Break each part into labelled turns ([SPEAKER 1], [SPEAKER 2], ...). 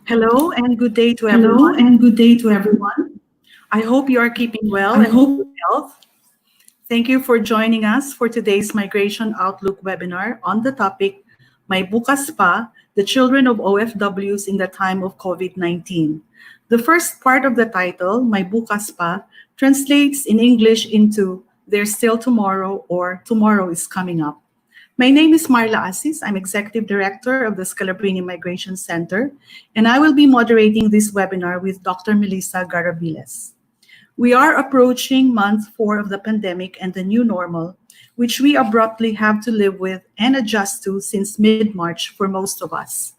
[SPEAKER 1] Hello and good day to
[SPEAKER 2] Hello
[SPEAKER 1] everyone.
[SPEAKER 2] and good day to everyone.
[SPEAKER 1] I hope you are keeping well
[SPEAKER 2] I
[SPEAKER 1] and in
[SPEAKER 2] hope
[SPEAKER 1] good health. Thank you for joining us for today's Migration Outlook webinar on the topic, My Bukas Pa, the Children of OFWs in the Time of COVID-19. The first part of the title, My Bukas Pa, translates in English into There's Still Tomorrow or Tomorrow is Coming Up. My name is Marla Asis. I'm Executive Director of the Scalabrini Migration Center, and I will be moderating this webinar with Dr. Melissa Garabiles. We are approaching month 4 of the pandemic and the new normal, which we abruptly have to live with and adjust to since mid-March for most of us.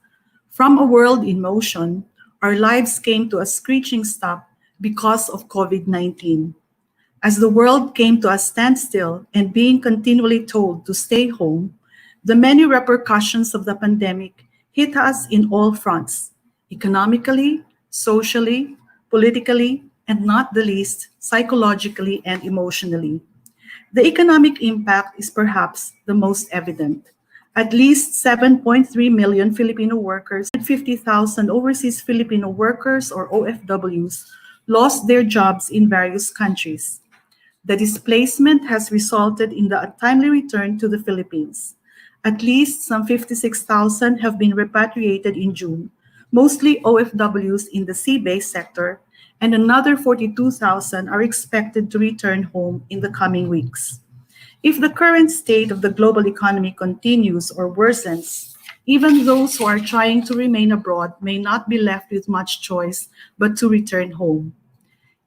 [SPEAKER 1] From a world in motion, our lives came to a screeching stop because of COVID-19. As the world came to a standstill and being continually told to stay home, the many repercussions of the pandemic hit us in all fronts, economically, socially, politically, and not the least, psychologically and emotionally. The economic impact is perhaps the most evident. At least 7.3 million Filipino workers and 50,000 overseas Filipino workers or OFWs lost their jobs in various countries. The displacement has resulted in the untimely return to the Philippines. At least some 56,000 have been repatriated in June, mostly OFWs in the sea-based sector, and another 42,000 are expected to return home in the coming weeks. If the current state of the global economy continues or worsens, even those who are trying to remain abroad may not be left with much choice but to return home.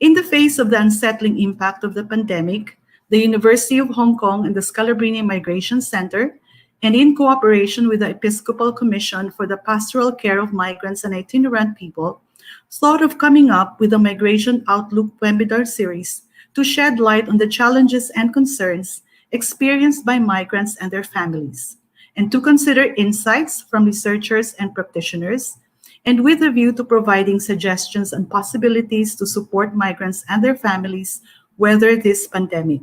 [SPEAKER 1] In the face of the unsettling impact of the pandemic, the University of Hong Kong and the Scalabrini Migration Center, and in cooperation with the Episcopal Commission for the Pastoral Care of Migrants and Itinerant People, thought of coming up with a Migration Outlook webinar series to shed light on the challenges and concerns experienced by migrants and their families, and to consider insights from researchers and practitioners, and with a view to providing suggestions and possibilities to support migrants and their families weather this pandemic.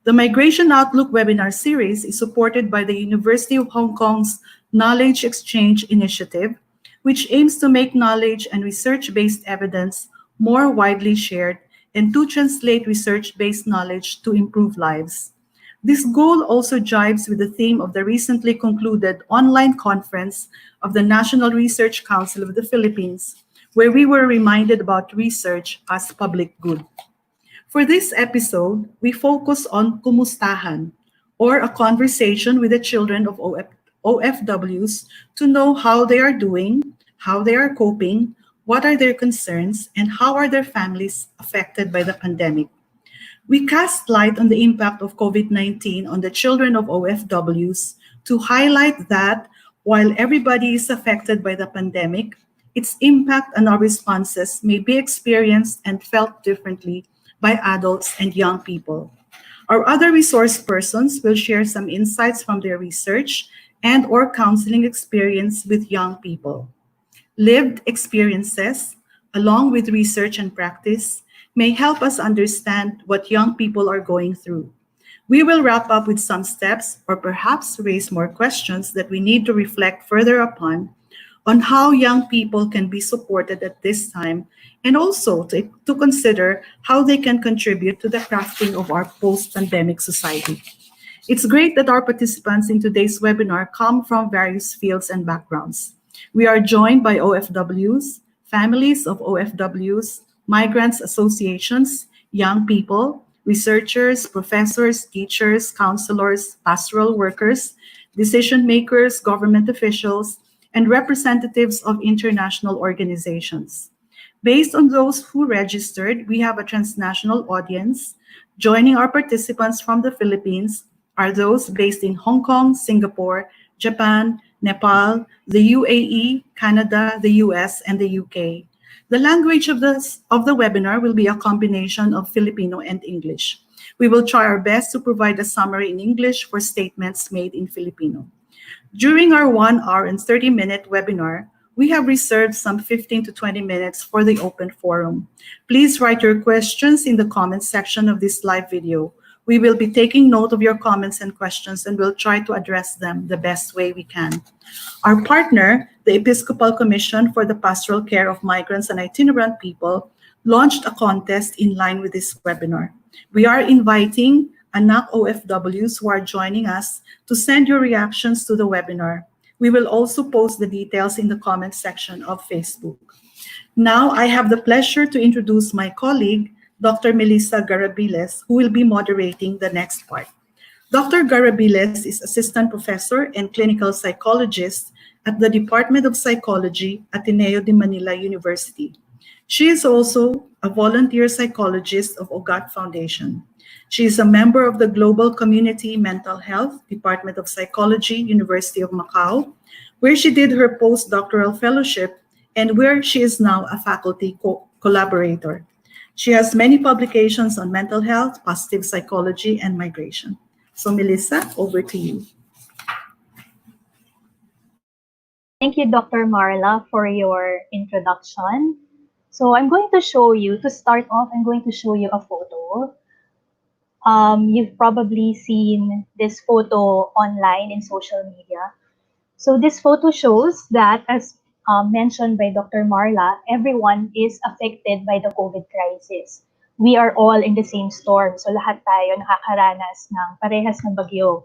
[SPEAKER 1] The Migration Outlook webinar series is supported by the University of Hong Kong's Knowledge Exchange Initiative, which aims to make knowledge and research-based evidence more widely shared and to translate research-based knowledge to improve lives. This goal also jives with the theme of the recently concluded online conference of the National Research Council of the Philippines, where we were reminded about research as public good. For this episode, we focus on Kumustahan, or a conversation with the children of OFWs to know how they are doing, how they are coping, what are their concerns, and how are their families affected by the pandemic. We cast light on the impact of COVID-19 on the children of OFWs to highlight that while everybody is affected by the pandemic, its impact and our responses may be experienced and felt differently by adults and young people. Our other resource persons will share some insights from their research and or counseling experience with young people. Lived experiences, along with research and practice, may help us understand what young people are going through. We will wrap up with some steps or perhaps raise more questions that we need to reflect further upon on how young people can be supported at this time and also to consider how they can contribute to the crafting of our post-pandemic society. It's great that our participants in today's webinar come from various fields and backgrounds. We are joined by OFWs, families of OFWs, migrants associations, young people, researchers, professors, teachers, counselors, pastoral workers, decision makers, government officials, and representatives of international organizations. Based on those who registered, we have a transnational audience. Joining our participants from the Philippines are those based in Hong Kong, Singapore, Japan, Nepal, the UAE, Canada, the US, and the UK. The language of the webinar will be a combination of Filipino and English. We will try our best to provide a summary in English for statements made in Filipino. During our 1 hour and 30-minute webinar, we have reserved some 15 to 20 minutes for the open forum. Please write your questions in the comments section of this live video. We will be taking note of your comments and questions and will try to address them the best way we can. Our partner, the Episcopal Commission for the Pastoral Care of Migrants and Itinerant People, launched a contest in line with this webinar. We are inviting anak OFWs who are joining us to send your reactions to the webinar. We will also post the details in the comment section of Facebook. Now, I have the pleasure to introduce my colleague, Dr. Melissa Garabiles, who will be moderating the next part. Dr. Garabiles is Assistant Professor and Clinical Psychologist at the Department of Psychology, Ateneo de Manila University. She is also a volunteer psychologist of OGAT Foundation. She is a member of the Global Community Mental Health Department of Psychology, University of Macau, where she did her postdoctoral fellowship and where she is now a faculty collaborator. She has many publications on mental health, positive psychology, and migration. So Melissa, over to you.
[SPEAKER 2] Thank you, Dr. Marla, for your introduction. So I'm going to show you, to start off, I'm going to show you a photo. You've probably seen this photo online in social media. So this photo shows that, as mentioned by Dr. Marla, everyone is affected by the COVID crisis. We are all in the same storm, so lahat tayo nakakaranas ng parehas ng bagyo.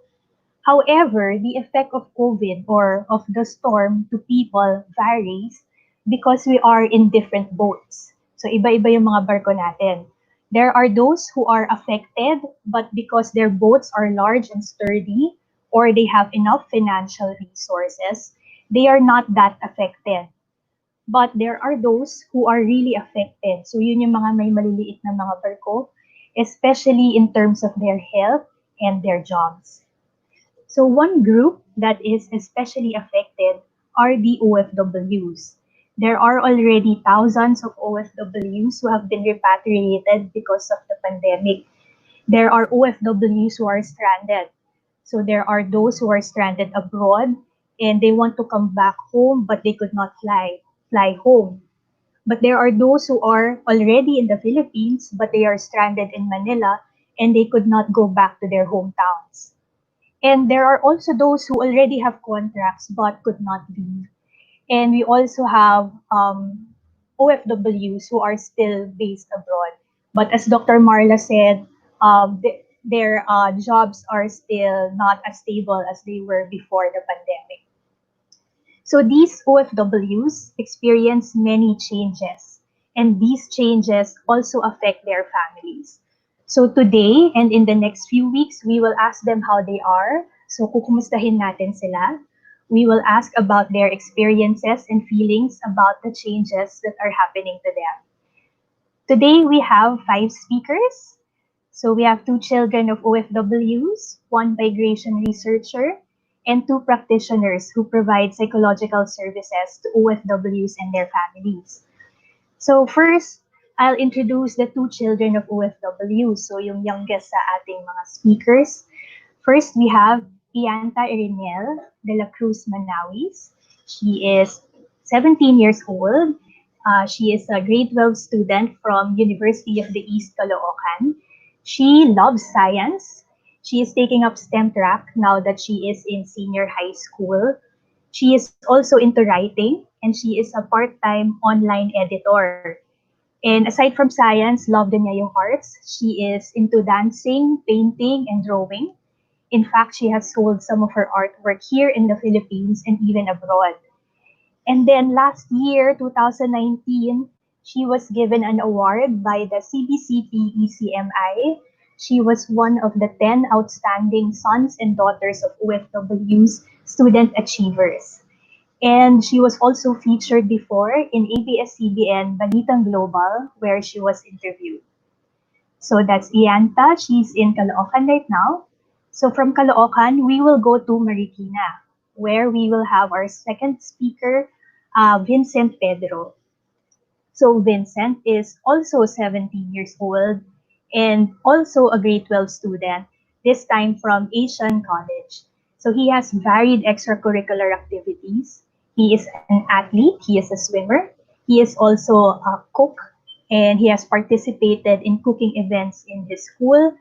[SPEAKER 2] However, the effect of COVID or of the storm to people varies because we are in different boats. So iba-iba yung mga barko natin. There are those who are affected, but because their boats are large and sturdy, or they have enough financial resources, they are not that affected. But there are those who are really affected. So yun yung mga may maliliit na mga barko, especially in terms of their health and their jobs. So one group that is especially affected are the OFWs. There are already thousands of OFWs who have been repatriated because of the pandemic. There are OFWs who are stranded. So there are those who are stranded abroad and they want to come back home, but they could not fly home. But there are those who are already in the Philippines, but they are stranded in Manila and they could not go back to their hometowns. And there are also those who already have contracts but could not leave. And we also have OFWs who are still based abroad. But as Dr. Marla said, their jobs are still not as stable as they were before the pandemic. So these OFWs experience many changes, and these changes also affect their families. So today and in the next few weeks, we will ask them how they are. So kukumustahin natin sila. We will ask about their experiences and feelings about the changes that are happening to them. Today, we have 5 speakers. So we have 2 children of OFWs, 1 migration researcher, and 2 practitioners who provide psychological services to OFWs and their families. So first, I'll introduce the 2 children of OFWs, so yung youngest sa ating mga speakers. First, we have Ianta Iriniel de la Cruz Manawis. She is 17 years old. She is a grade 12 student from University of the East Caloocan. She loves science. She is taking up STEM track now that she is in senior high school. She is also into writing, and she is a part-time online editor. And aside from science, love din niya yung arts. She is into dancing, painting, and drawing. In fact, she has sold some of her artwork here in the Philippines and even abroad. And then last year, 2019, she was given an award by the CBCP ECMI. She was one of the 10 outstanding sons and daughters of OFWs student achievers. And she was also featured before in ABS-CBN Balitang Global, where she was interviewed. So that's Ianta. She's in Caloocan right now. So from Caloocan, we will go to Marikina, where we will have our second speaker, Vincent Pedro. So Vincent is also 17 years old and also a grade 12 student, this time from Asian College. So he has varied extracurricular activities. He is an athlete, he is a swimmer, he is also a cook, and he has participated in cooking events in his school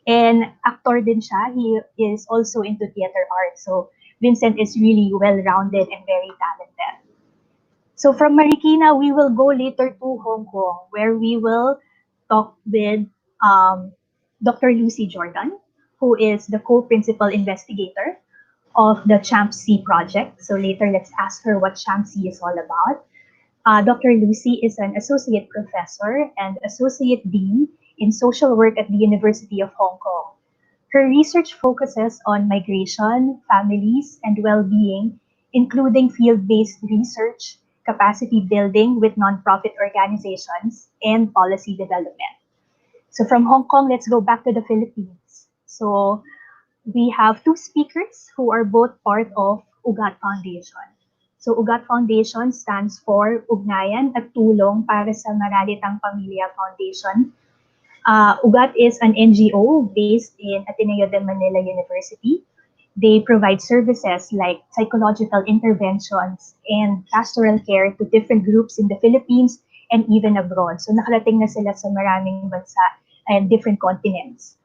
[SPEAKER 2] And actor din siya. He is also into theater art. So Vincent is really well-rounded and very talented. So from Marikina, we will go later to Hong Kong, where we will talk with Dr. Lucy Jordan, who is the co-principal investigator of the CHAMP-C project. So later, let's ask her what CHAMP-C is all about. Dr. Lucy is an associate professor and associate dean in social work at the University of Hong Kong. Her research focuses on migration, families, and well-being, including field-based research, capacity building with nonprofit organizations, and policy development. So from Hong Kong, let's go back to the Philippines. So we have two speakers who are both part of UGAT Foundation. So UGAT Foundation stands for Ugnayan at Tulong para sa Maralitang Pamilya Foundation. UGAT is an NGO based in Ateneo de Manila University. They provide services like psychological interventions and pastoral care to different groups in the Philippines and even abroad. So nakarating na sila sa maraming bansa and different continents.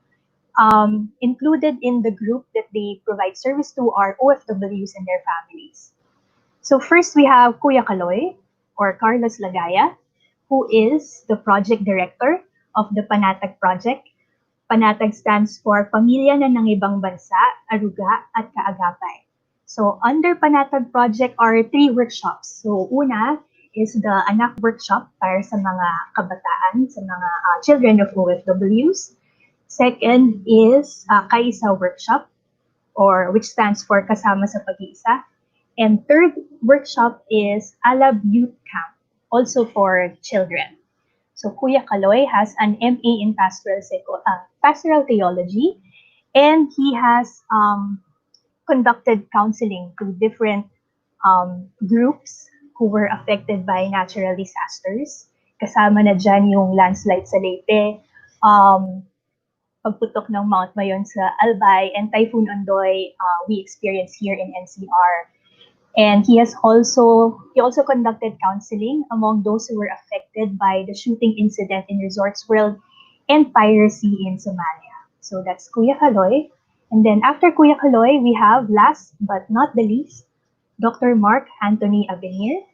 [SPEAKER 2] Included in the group that they provide service to are OFWs and their families. So first we have Kuya Kaloy or Carlos Lagaya, who is the project director of the Panatag project. Panatag stands for Pamilya na ng Ibang Bansa, Aruga at Kaagapay. So under Panatag project are 3 workshops. So una is the Anak workshop para sa mga kabataan, sa mga children of OFWs. Second is Kaisa workshop, or which stands for Kasama sa Pag-iisa. And third workshop is Alab Youth Camp, also for children. So Kuya Kaloy has an MA in pastoral theology, and he has conducted counseling to different groups who were affected by natural disasters. Kasama na dyan yung landslide sa Leyte, pagputok ng Mount Mayon sa Albay, and Typhoon Ondoy we experienced here in NCR. And he also conducted counseling among those who were affected by the shooting incident in Resorts World and piracy in Somalia. So that's Kuya Kaloy. And then after Kuya Kaloy, we have, last but not the least, Dr. Mark Anthony Avenir,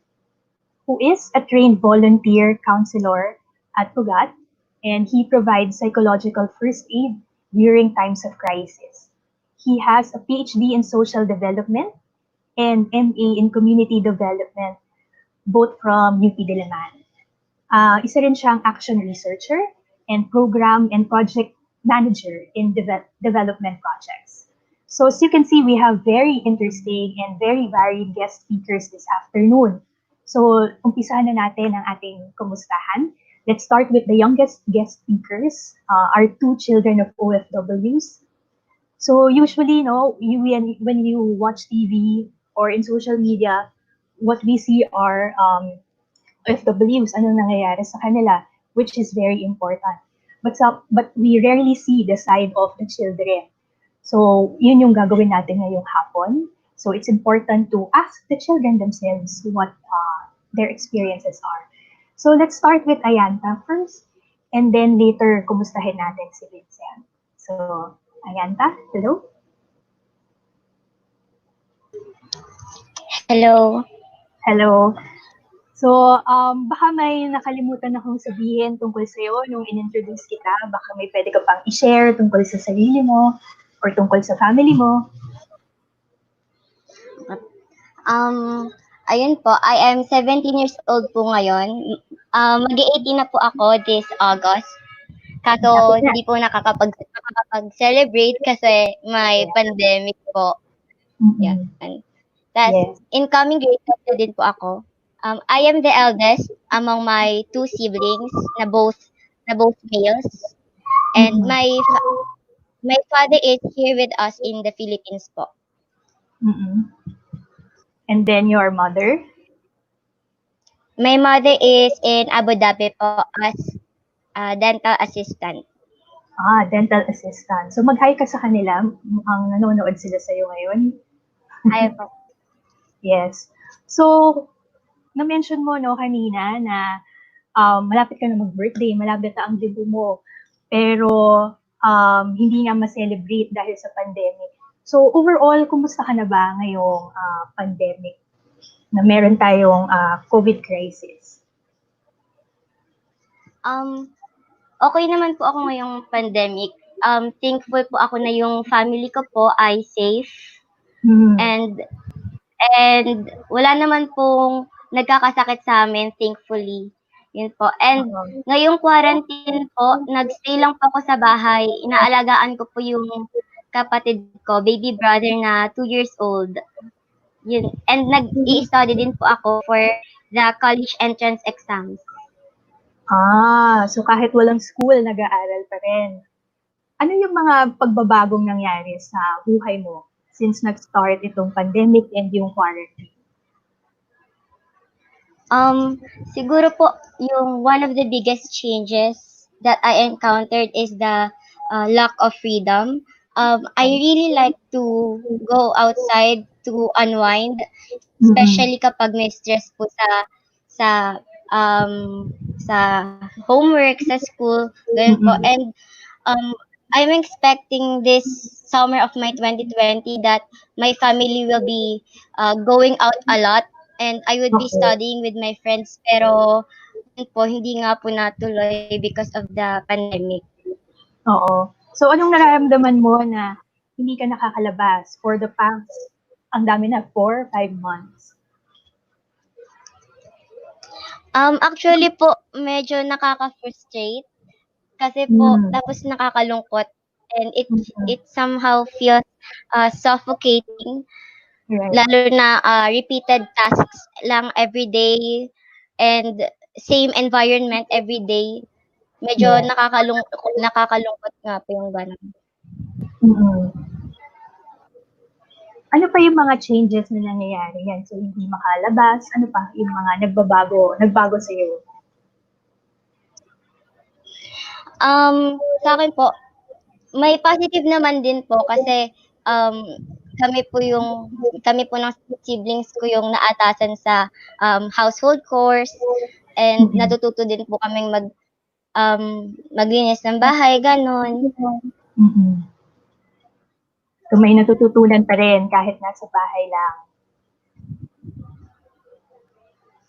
[SPEAKER 2] who is a trained volunteer counselor at Pugat, and he provides psychological first aid during times of crisis. He has a PhD in social development and MA in community development, both from UP Diliman. Isa rin siyang action researcher and program and project manager in development projects. So as you can see, we have very interesting and very varied guest speakers this afternoon. So umpisahan na natin ang ating kumustahan. Let's start with the youngest guest speakers, our 2 children of OFWs. So usually, when you watch TV or in social media, what we see are OFWs, anong nangyayari sa kanila, which is very important. But we rarely see the side of the children. So yun yung gagawin natin ngayong hapon. So it's important to ask the children themselves what their experiences are. So let's start with Ayanta first, and then later kumustahin natin si Vincent. So Ayanta, hello?
[SPEAKER 3] Hello.
[SPEAKER 2] Hello. So, baka may nakalimutan akong sabihin tungkol sa'yo nung in-introduce kita. Baka may pwede ka pang i-share tungkol sa sarili mo or tungkol sa family mo.
[SPEAKER 3] Ayun po, I am 17 years old po ngayon. Mag-18 na po ako this August. Kaso hindi po nakakapag-celebrate kasi may pandemic po. Yan. Tapos, incoming grade 12 din po ako. I am the eldest among my 2 siblings na both males. And my father is here with us in the Philippines po.
[SPEAKER 2] And then your mother?
[SPEAKER 3] My mother is in Abu Dhabi po as dental assistant.
[SPEAKER 2] Dental assistant. So mag-hi ka sa kanila. Mukhang nanonood sila sa'yo ngayon.
[SPEAKER 3] Ayaw po.
[SPEAKER 2] Yes. So, na-mention mo kanina na malapit ka na mag-birthday, malapit na ang debut mo. Pero hindi nga ma-celebrate dahil sa pandemic. So overall, kumusta ka na ba ngayong pandemic na meron tayong COVID crisis?
[SPEAKER 3] Okay naman po ako ngayong pandemic. Thankful po ako na yung family ko po ay safe and wala naman pong nagkakasakit sa amin, thankfully. Yun po. And ngayong quarantine po, nagstay lang po ako sa bahay. Inaalagaan ko po yung kapatid ko, baby brother na 2 years old. Yun. And nag-i-study din po ako for the college entrance exams.
[SPEAKER 2] So kahit walang school, nag-aaral pa rin. Ano yung mga pagbabagong nangyari sa buhay mo since nag-start itong pandemic and yung quarantine?
[SPEAKER 3] Siguro po, yung one of the biggest changes that I encountered is the lack of freedom. I really like to go outside to unwind, especially kapag may stress po sa homework, sa school, ganun po. And I'm expecting this summer of my 2020 that my family will be going out a lot and I would be studying with my friends, pero yun po, hindi nga po natuloy because of the pandemic.
[SPEAKER 2] Oo. So anong nararamdaman mo na hindi ka nakakalabas for the past, ang dami na, 4-5 months?
[SPEAKER 3] Actually po, medyo nakaka-frustrate kasi po, tapos nakakalungkot and it somehow feels suffocating.
[SPEAKER 2] Right.
[SPEAKER 3] Lalo na repeated tasks lang every day and same environment every day. Medyo nakakalungkot nga po yung gano'n.
[SPEAKER 2] Ano pa yung mga changes na nangyayari yan? So hindi makalabas, ano pa yung mga nagbago sa iyo?
[SPEAKER 3] Sa akin po, may positive naman din po kasi kami po ng siblings ko yung naatasan sa household chores and natututo din po kaming maglinis ng bahay, ganon.
[SPEAKER 2] So may natututunan pa rin kahit nasa bahay lang.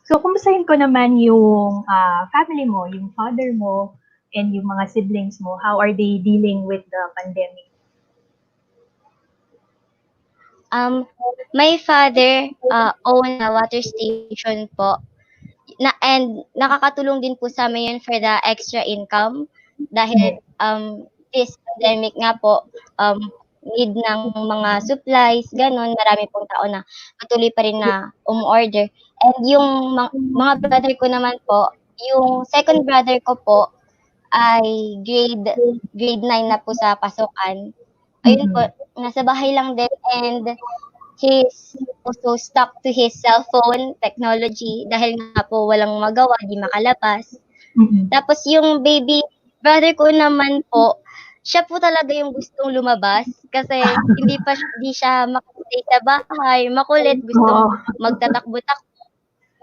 [SPEAKER 2] So kumustahin ko naman yung family mo, yung father mo, and yung mga siblings mo. How are they dealing with the pandemic?
[SPEAKER 3] My father own a water station po. And nakakatulong din po sa amin yun for the extra income dahil this pandemic nga po need ng mga supplies, ganun, marami pong tao na patuloy pa rin na umorder. And yung mga brother ko naman po, yung second brother ko po ay grade 9 na po sa pasukan. Ayun po, nasa bahay lang din and he's also stuck to his cellphone technology dahil nga po walang magawa, di makalabas. Tapos yung baby brother ko naman po, siya po talaga yung gustong lumabas kasi hindi siya makastay sa bahay, makulit, gustong magtatakbo-takbo.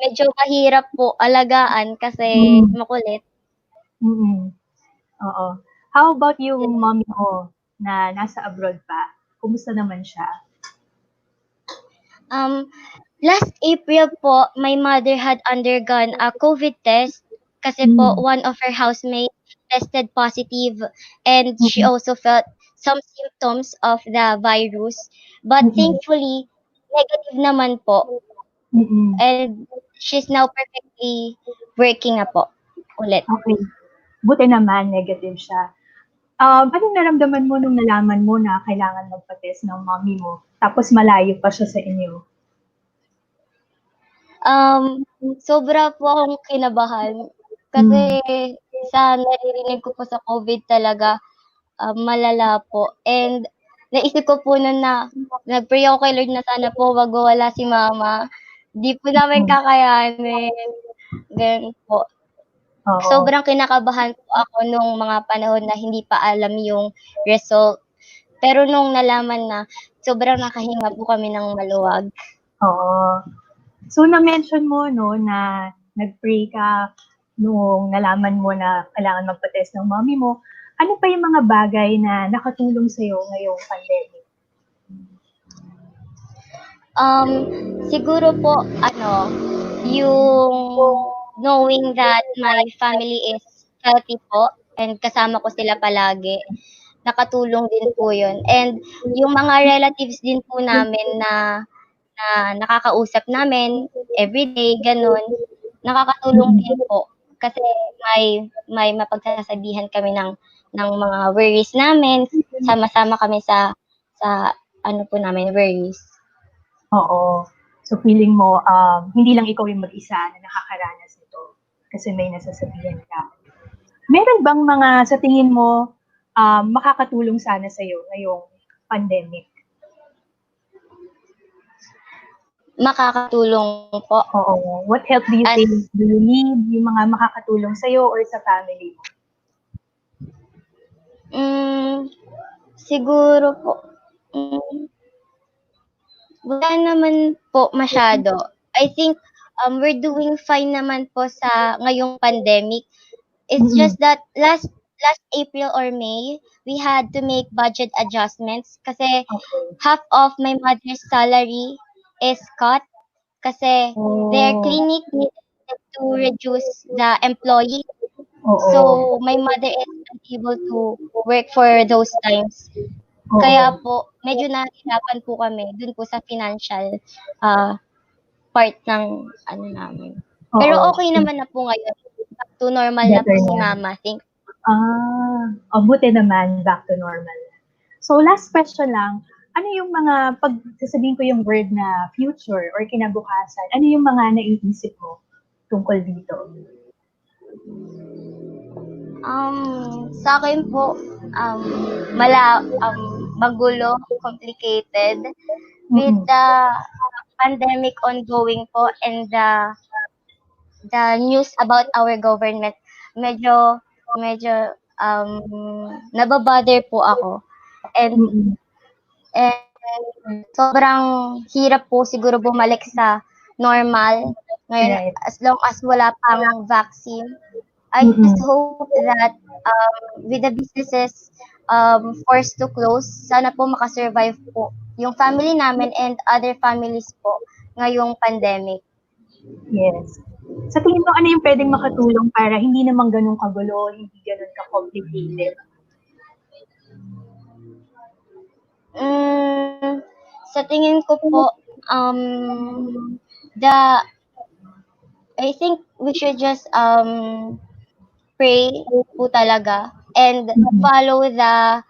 [SPEAKER 3] Medyo mahirap po alagaan kasi makulit.
[SPEAKER 2] Oo. How about yung mommy mo na nasa abroad pa? Kumusta naman siya?
[SPEAKER 3] Last April po, my mother had undergone a COVID test kasi po one of her housemates tested positive and she also felt some symptoms of the virus. But thankfully, negative naman po. And she's now perfectly working na po ulit.
[SPEAKER 2] Okay. Buti naman, negative siya. Anong naramdaman mo nung nalaman mo na kailangan magpa-test ng mommy mo? Tapos malayo pa siya sa inyo.
[SPEAKER 3] Sobra po akong kinabahan kasi sa naririnig ko po sa COVID talaga malala po. And naisip ko po nun na nag-pray ako kay Lord na sana po wag wala si mama. Di po namin kakayanin. Ganun po. Sobrang kinakabahan po ako nung mga panahon na hindi pa alam yung result. Pero nung nalaman na, sobrang nakahinga po kami ng maluwag.
[SPEAKER 2] Oo. So na-mention mo no na nag-pray ka nung nalaman mo na kailangan magpa-test ng mommy mo. ano pa yung mga bagay na nakatulong sa'yo ngayong pandemic?
[SPEAKER 3] Siguro po, yung knowing that my family is healthy po and kasama ko sila palagi, nakatulong din po yun. And yung mga relatives din po namin na nakakausap namin everyday, ganun, nakakatulong din po. Kasi may mapagsasabihan kami ng mga worries namin, sama-sama kami sa ano po namin, worries.
[SPEAKER 2] Oo. So feeling mo, hindi lang ikaw yung mag-isa na nakakaranas nito kasi may nasasabihan ka. Meron bang mga sa tingin mo makakatulong sana sa'yo ngayong pandemic?
[SPEAKER 3] Makakatulong po.
[SPEAKER 2] Oo. What help do you think do you need yung mga makakatulong sa'yo or sa family mo?
[SPEAKER 3] Siguro po, wala naman po masyado. I think we're doing fine naman po sa ngayong pandemic. It's just that last April or May, we had to make budget adjustments kasi half of my mother's salary is cut kasi their clinic needed to reduce the employee. So, my mother is unable to work for those times. Kaya po, medyo nahihirapan po kami dun po sa financial part ng ano namin. Pero okay naman na po ngayon. Back to normal na po si Mama. Thank you.
[SPEAKER 2] Buti naman, back to normal. So last question lang, ano yung mga, pag sasabihin ko yung word na future or kinabukasan, ano yung mga naiisip mo tungkol dito?
[SPEAKER 3] Sa akin po, magulo, complicated. With the pandemic ongoing po and the news about our government, medyo nababother po ako. And sobrang hirap po siguro bumalik sa normal. Ngayon, as long as wala pang vaccine, I just hope that with the businesses forced to close, sana po makasurvive po yung family namin and other families po ngayong pandemic.
[SPEAKER 2] Yes. Sa tingin mo, ano yung pwedeng makatulong para hindi naman ganun kagulo, hindi ganun ka-complicated?
[SPEAKER 3] Sa tingin ko po, I think we should just pray po talaga and follow the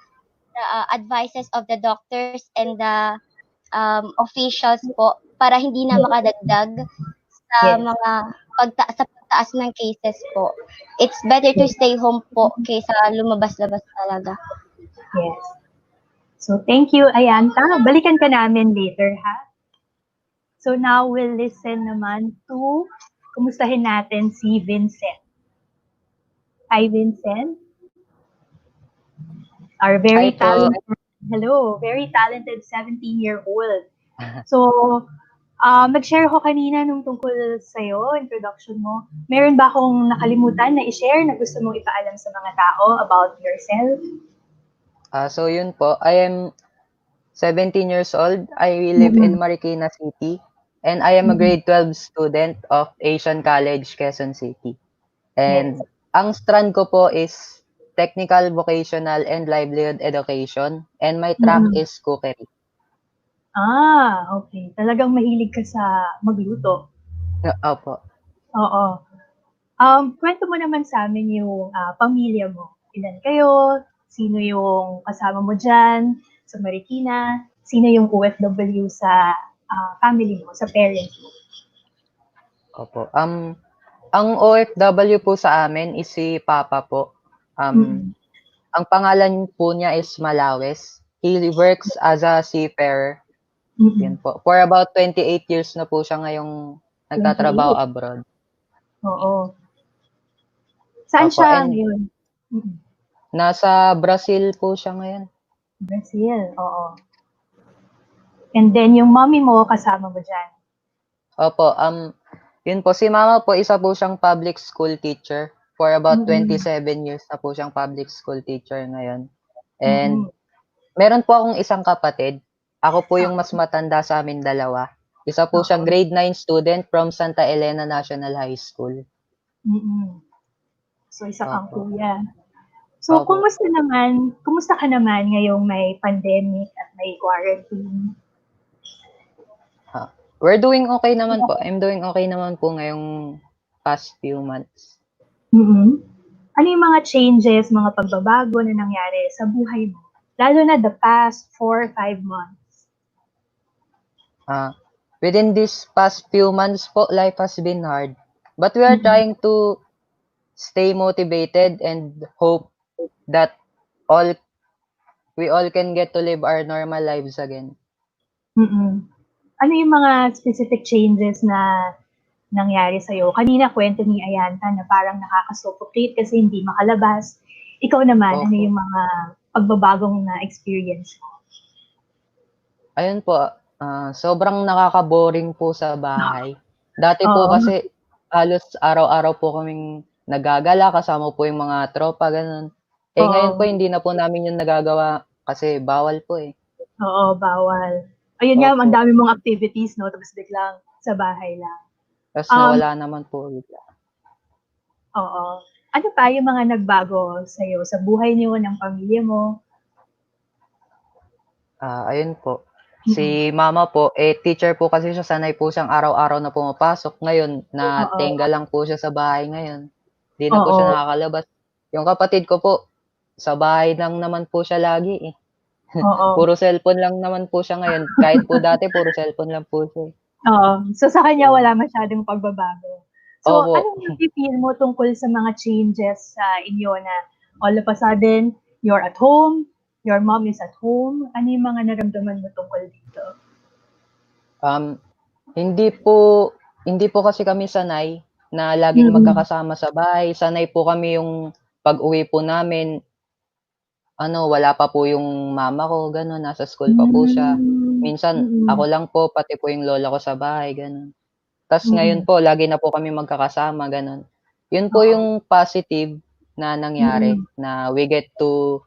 [SPEAKER 3] advices of the doctors and the officials po para hindi na makadagdag sa mga pagtaas ng cases po. It's better to stay home po kaysa lumabas-labas talaga.
[SPEAKER 2] Yes. So thank you, Ayanta. Balikan ka namin later, ha? So now we'll listen naman to, kumustahin natin si Vincent. Hi, Vincent. Our very talented, very talented 17-year-old. So, nag-share ko kanina nung tungkol sa'yo, introduction mo. Meron ba akong nakalimutan na i-share na gusto mong ipaalam sa mga tao about yourself?
[SPEAKER 4] So yun po, I am 17 years old. I live in Marikina City. And I am a grade 12 student of Asian College, Quezon City. And ang strand ko po is Technical, Vocational, and Livelihood Education. And my track is cookery.
[SPEAKER 2] Okay. Talagang mahilig ka sa magluto.
[SPEAKER 4] Opo.
[SPEAKER 2] Oo. Kwento mo naman sa amin yung pamilya mo. Ilan kayo? Sino yung kasama mo dyan sa Marikina? Sino yung OFW sa family mo, sa parents mo?
[SPEAKER 4] Opo. Ang OFW po sa amin is si Papa po. Ang pangalan po niya is Malawes. He works as a seafarer. Yun po. For about 28 years na po siya ngayong nagtatrabaho abroad.
[SPEAKER 2] Oo. Saan siya ngayon?
[SPEAKER 4] Nasa Brazil po siya ngayon.
[SPEAKER 2] Brazil, oo. And then yung mommy mo, kasama mo dyan?
[SPEAKER 4] Opo. Yun po, si Mama po, isa po siyang public school teacher. for about
[SPEAKER 2] Mm-mm.
[SPEAKER 4] 27 years na po siyang public school teacher ngayon. And
[SPEAKER 2] Mm-mm.
[SPEAKER 4] meron po akong isang kapatid. Ako po yung mas matanda sa amin dalawa. Isa po siyang
[SPEAKER 2] Oo.
[SPEAKER 4] grade 9 student from Santa Elena National High School.
[SPEAKER 2] Mm-mm. So, isa kang
[SPEAKER 4] Opo.
[SPEAKER 2] kuya. So,
[SPEAKER 4] Opo.
[SPEAKER 2] kumusta ka naman ngayong may pandemic at may quarantine?
[SPEAKER 4] We're doing okay naman po. I'm doing okay naman po ngayong past few months.
[SPEAKER 2] Mm-mm. Ano yung mga changes, mga pagbabago na nangyari sa buhay mo? Lalo na the past 4 or 5 months.
[SPEAKER 4] Within this past few months po, life has been hard. But we are
[SPEAKER 2] Mm-mm.
[SPEAKER 4] trying to stay motivated and hope that we all can get to live our normal lives again.
[SPEAKER 2] Mm-mm. Ano yung mga specific changes na nangyari sa'yo? Kanina kwento ni Ayanta na parang nakaka-suffocate kasi hindi makalabas. Ikaw naman, ano
[SPEAKER 4] Opo.
[SPEAKER 2] yung mga pagbabagong na experience mo?
[SPEAKER 4] Ayun po, sobrang nakaka-boring po sa bahay. Dati po
[SPEAKER 2] Oo.
[SPEAKER 4] kasi halos araw-araw po kaming nagagala, kasama po yung mga tropa, ganun. Ngayon po
[SPEAKER 2] Oo.
[SPEAKER 4] hindi na po namin yun nagagawa kasi bawal po eh.
[SPEAKER 2] Oo, bawal. Ayun nga, ang
[SPEAKER 4] Opo.
[SPEAKER 2] dami mong activities, no? Tapos biglang sa bahay lang.
[SPEAKER 4] Tapos nawala naman po bigla.
[SPEAKER 2] Oo. Ano pa yung mga nagbago sa'yo sa buhay niyo, ng pamilya mo?
[SPEAKER 4] Ayun po. Si mama po, teacher po kasi siya, sanay po siyang araw-araw na pumapasok. Ngayon,
[SPEAKER 2] Oo.
[SPEAKER 4] natenga lang po siya sa bahay ngayon. Hindi na po
[SPEAKER 2] Oo.
[SPEAKER 4] siya nakakalabas. Yung kapatid ko po, sa bahay lang naman po siya lagi eh.
[SPEAKER 2] Oo.
[SPEAKER 4] Puro cellphone lang naman po siya ngayon. Kahit po dati, puro cellphone lang po siya.
[SPEAKER 2] Oo. So, sa kanya wala masyadong pagbabago. So,
[SPEAKER 4] Opo.
[SPEAKER 2] anong nafe-feel mo tungkol sa mga changes sa inyo na all of a sudden, you're at home, your mom is at home? Ano yung mga naramdaman mo tungkol dito?
[SPEAKER 4] Hindi po kasi kami sanay na laging magkakasama sa bahay. Sanay po kami yung pag-uwi po namin, wala pa po yung mama ko, gano'n, nasa school pa po siya. Minsan, ako lang po, pati po yung lola ko sa bahay, gano'n. Tas ngayon po, lagi na po kami magkakasama, gano'n. Yun po yung positive na nangyari, na we get to,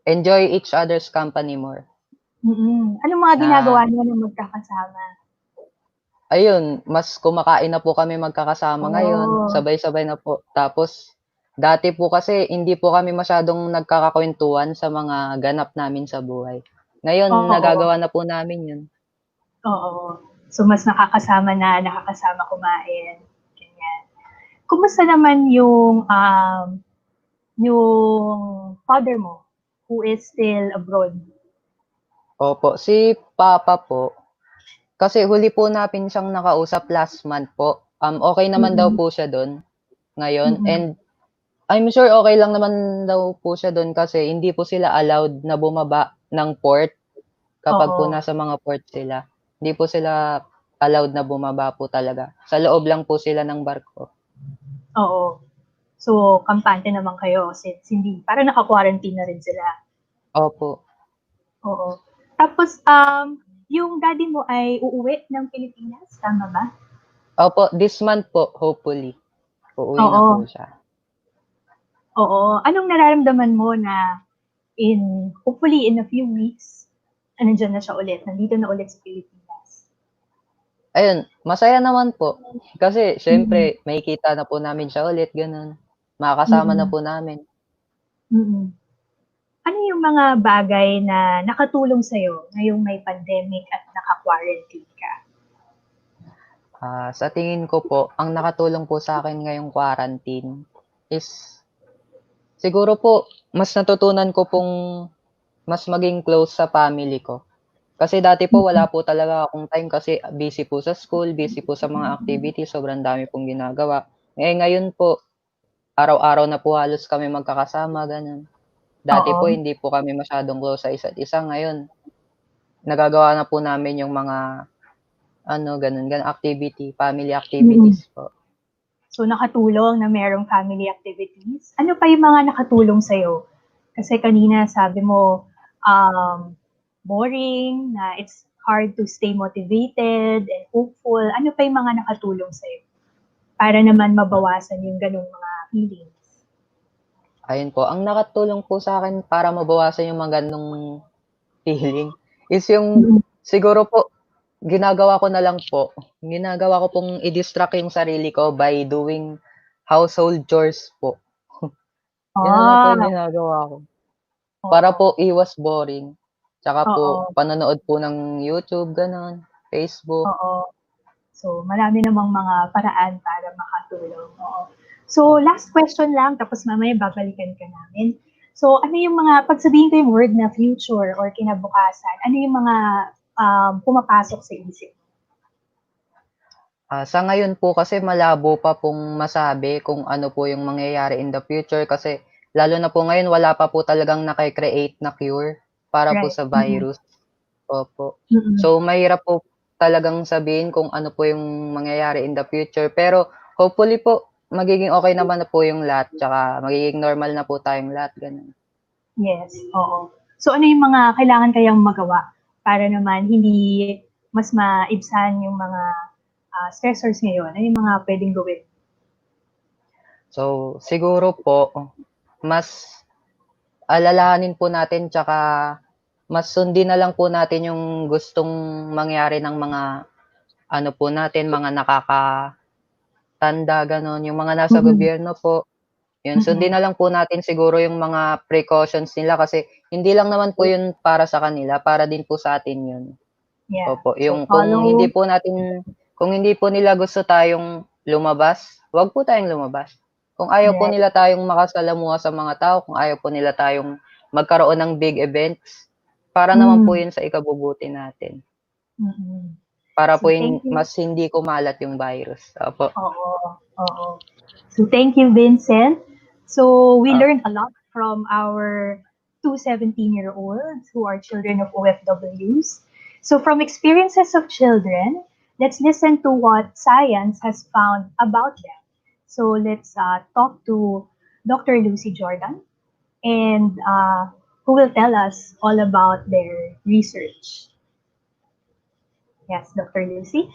[SPEAKER 4] enjoy each other's company more.
[SPEAKER 2] Anong mga ginagawa niyo na magkakasama?
[SPEAKER 4] Ayun, mas kumakain na po kami magkakasama ngayon, sabay-sabay na po. Tapos, dati po kasi hindi po kami masyadong nagkakakwentuhan sa mga ganap namin sa buhay. Ngayon,
[SPEAKER 2] Oo.
[SPEAKER 4] nagagawa na po namin yun.
[SPEAKER 2] Oo. So, mas nakakasama kumain. Ganyan. Kumusta naman yung father mo who is still abroad?
[SPEAKER 4] Opo, si Papa po, kasi huli po natin siyang nakausap last month po. Okay naman daw po siya doon ngayon. And I'm sure okay lang naman daw po siya doon kasi hindi po sila allowed na bumaba ng port kapag po nasa mga port sila. Hindi po sila allowed na bumaba po talaga. Sa loob lang po sila ng barko.
[SPEAKER 2] Oo. So, kampante naman kayo since hindi, parang naka-quarantine na rin sila.
[SPEAKER 4] Opo.
[SPEAKER 2] Oo. Tapos, yung daddy mo ay uuwi ng Pilipinas, tama ba?
[SPEAKER 4] Opo, this month po, hopefully. Uuwi na po siya.
[SPEAKER 2] Oo. Anong nararamdaman mo na hopefully in a few weeks, nandiyan na siya ulit, nandito na ulit sa Pilipinas?
[SPEAKER 4] Ayun, masaya naman po. Kasi, syempre, makikita na po namin siya ulit, ganun. Makakasama na po namin.
[SPEAKER 2] Ano yung mga bagay na nakatulong sa'yo ngayong may pandemic at naka-quarantine ka?
[SPEAKER 4] Sa tingin ko po, ang nakatulong po sa akin ngayong quarantine is, siguro po, mas natutunan ko pong mas maging close sa family ko. Kasi dati po, wala po talaga akong time kasi busy po sa school, busy po sa mga activities, sobrang dami pong ginagawa. Ngayon po, araw-araw na po halos kami magkakasama, ganun. Dati po, hindi po kami masyadong close sa isa't isa. Ngayon, nagagawa na po namin yung mga, ganun activity, family activities po.
[SPEAKER 2] So, nakatulong na merong family activities. Ano pa yung mga nakatulong sa'yo? Kasi kanina sabi mo, boring, na it's hard to stay motivated and hopeful. Ano pa yung mga nakatulong sa'yo? para naman mabawasan yung ganung mga feelings?
[SPEAKER 4] Ayun po, ang nakatulong po sa akin para mabawasan yung mga gano'ng feeling is yung
[SPEAKER 2] Mm.
[SPEAKER 4] siguro po ginagawa ko na lang po, ginagawa ko pong i-distract yung sarili ko by doing household chores po. Yun na lang po
[SPEAKER 2] Ah,
[SPEAKER 4] yung ginagawa ko. Para
[SPEAKER 2] oo.
[SPEAKER 4] po iwas boring. Tsaka po
[SPEAKER 2] Oo,
[SPEAKER 4] panonood po ng YouTube, gano'n, Facebook.
[SPEAKER 2] oo. So, marami namang mga paraan para makatulong, oo. So, last question lang tapos mamaya babalikan ka namin. So, ano yung mga 'pag sabihin ko yung word na future or kinabukasan, ano yung mga, pumapasok sa isip?
[SPEAKER 4] Sa ngayon po kasi malabo pa pong masabi kung ano po yung mangyayari in the future kasi lalo na po ngayon wala pa po talagang naki-create na cure para po
[SPEAKER 2] Right.
[SPEAKER 4] sa virus. Opo.
[SPEAKER 2] Mm.
[SPEAKER 4] So, mahirap po talagang sabihin kung ano po yung mangyayari in the future. Pero hopefully po, magiging okay naman na po yung lahat, tsaka magiging normal na po tayong lahat, gano'n.
[SPEAKER 2] Yes, oo. So, ano yung mga kailangan kayang magawa para naman hindi mas maibsan yung mga, stressors ngayon? Ano yung mga puwedeng gawin?
[SPEAKER 4] So, siguro po, mas alalahanin po natin tsaka mas sundin na lang po natin yung gustong mangyari ng mga ano po natin, mga nakakatanda, gano'n, yung mga nasa
[SPEAKER 2] Mm,
[SPEAKER 4] gobyerno po. Yun, sundin
[SPEAKER 2] mm.
[SPEAKER 4] na lang po natin siguro yung mga precautions nila kasi hindi lang naman po yun para sa kanila, para din po sa atin yun.
[SPEAKER 2] Yeah.
[SPEAKER 4] Opo,
[SPEAKER 2] So,
[SPEAKER 4] yung
[SPEAKER 2] follow.
[SPEAKER 4] kung hindi po nila gusto tayong lumabas, 'wag po tayong lumabas. Kung ayaw po
[SPEAKER 2] Right.
[SPEAKER 4] nila tayong makasalamuha sa mga tao, kung ayaw po nila tayong magkaroon ng big events, para naman po
[SPEAKER 2] Mm,
[SPEAKER 4] yun sa ikabubuti natin.
[SPEAKER 2] mm.
[SPEAKER 4] Para po
[SPEAKER 2] So, thank you.
[SPEAKER 4] mas hindi kumalat yung virus. Opo.
[SPEAKER 2] Oo, oo. So, thank you, Vincent. So, we
[SPEAKER 4] Ah,
[SPEAKER 2] learned a lot from our two 17-year-olds who are children of OFWs. So, from experiences of children, let's listen to what science has found about them. So, let's talk to Dr. Lucy Jordan, and who will tell us all about their research. Yes, Dr. Lucy.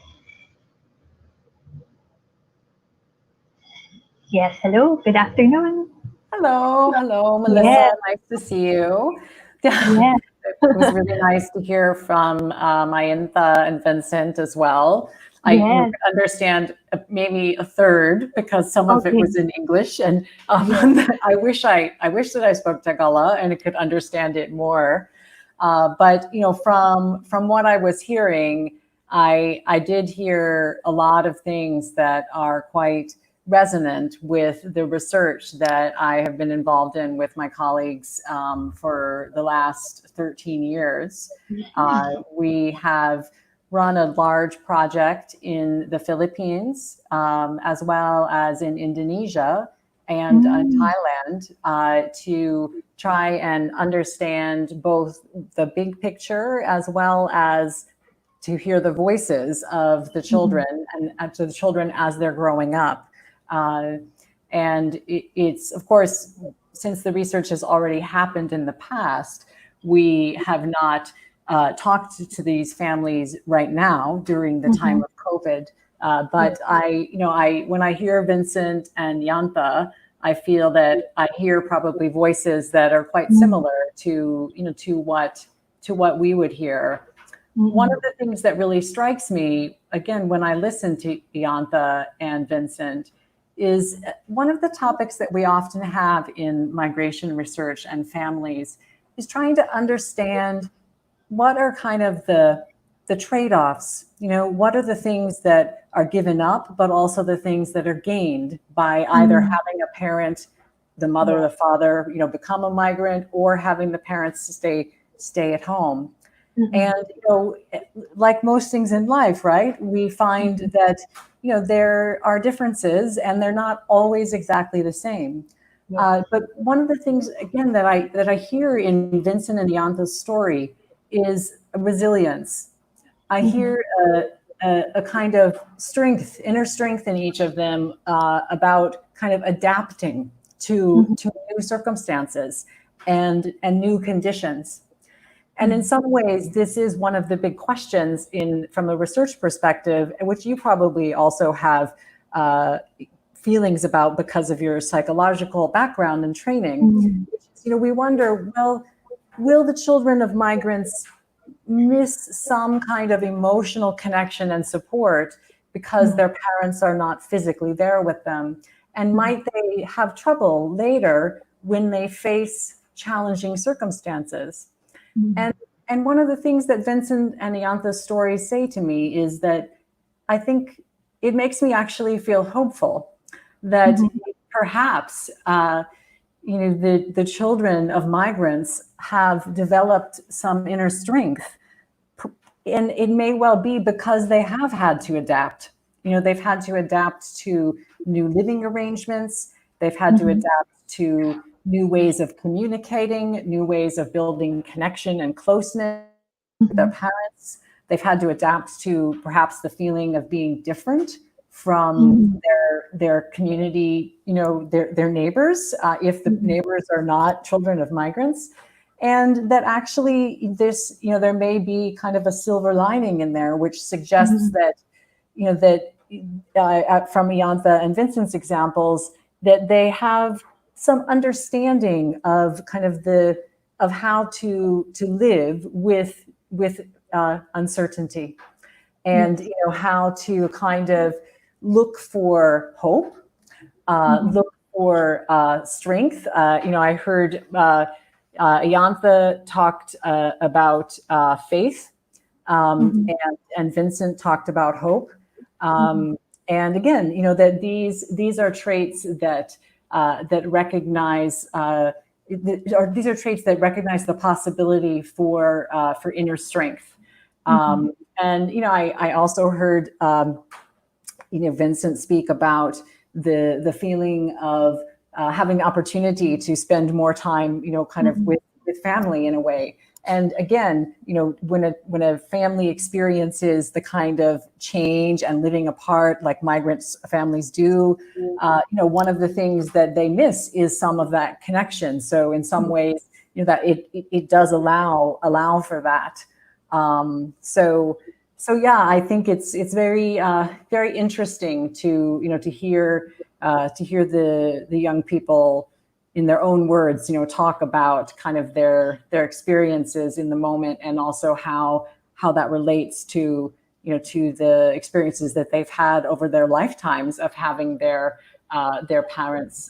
[SPEAKER 2] Yes, hello. Good afternoon.
[SPEAKER 5] Hello, Melissa.
[SPEAKER 2] Yes,
[SPEAKER 5] Nice to see you. Yeah,
[SPEAKER 2] yes,
[SPEAKER 5] it was really nice to hear from Mayantha and Vincent as well. I
[SPEAKER 2] yes.
[SPEAKER 5] could understand maybe a third because some of it
[SPEAKER 2] Okay.
[SPEAKER 5] was in English, and
[SPEAKER 2] Yes.
[SPEAKER 5] I wish that I spoke Tagalog and I could understand it more. But from what I was hearing, I did hear a lot of things that are quite resonant with the research that I have been involved in with my colleagues for the last 13 years. We have run a large project in the Philippines, as well as in Indonesia and Thailand, to try and understand both the big picture as well as to hear the voices of the children and to the children as they're growing up. And it's, of course, since the research has already happened in the past, we have not talked to these families right now during the time of COVID. But when I hear Vincent and Yanta, I feel that I hear probably voices that are quite similar to what we would hear. One of the things that really strikes me, again, when I listen to Yanta and Vincent, is one of the topics that we often have in migration research and families is trying to understand what are kind of the trade-offs. What are the things that are given up, but also the things that are gained by either having a parent, the mother or the father, become a migrant, or having the parents stay at home. And like most things in life, right? We find that there are differences, and they're not always exactly the same. But one of the things, again, that I hear in Vincent and Yanta's story is resilience. I hear a kind of strength, inner strength in each of them about kind of adapting to new circumstances and new conditions. And in some ways, this is one of the big questions from a research perspective, which you probably also have feelings about because of your psychological background and training. We wonder, well, will the children of migrants miss some kind of emotional connection and support because their parents are not physically there with them? And might they have trouble later when they face challenging circumstances? And one of the things that Vincent and Iantha's stories say to me is that I think it makes me actually feel hopeful that perhaps the children of migrants have developed some inner strength. And it may well be because they have had to adapt. They've had to adapt to new living arrangements. They've had to adapt to new ways of communicating, new ways of building connection and closeness with their parents. They've had to adapt to perhaps the feeling of being different from their community, their neighbors, if the neighbors are not children of migrants. And that actually this, there may be kind of a silver lining in there, which suggests that, from Iantha and Vincent's examples, that they have some understanding of kind of of how to live with uncertainty, and how to kind of look for hope, look for strength. I heard Iantha talked about faith, and Vincent talked about hope. And again, that these are traits that recognize, these are traits that recognize the possibility for inner strength. And I also heard Vincent speak about the feeling of having the opportunity to spend more time, kind of with family in a way. And again, when a family experiences the kind of change and living apart like migrant families do, one of the things that they miss is some of that connection. So in some ways, that it does allow for that. So yeah, I think it's very very interesting to hear the young people in their own words, talk about kind of their experiences in the moment, and also how that relates to the experiences that they've had over their lifetimes of having their parents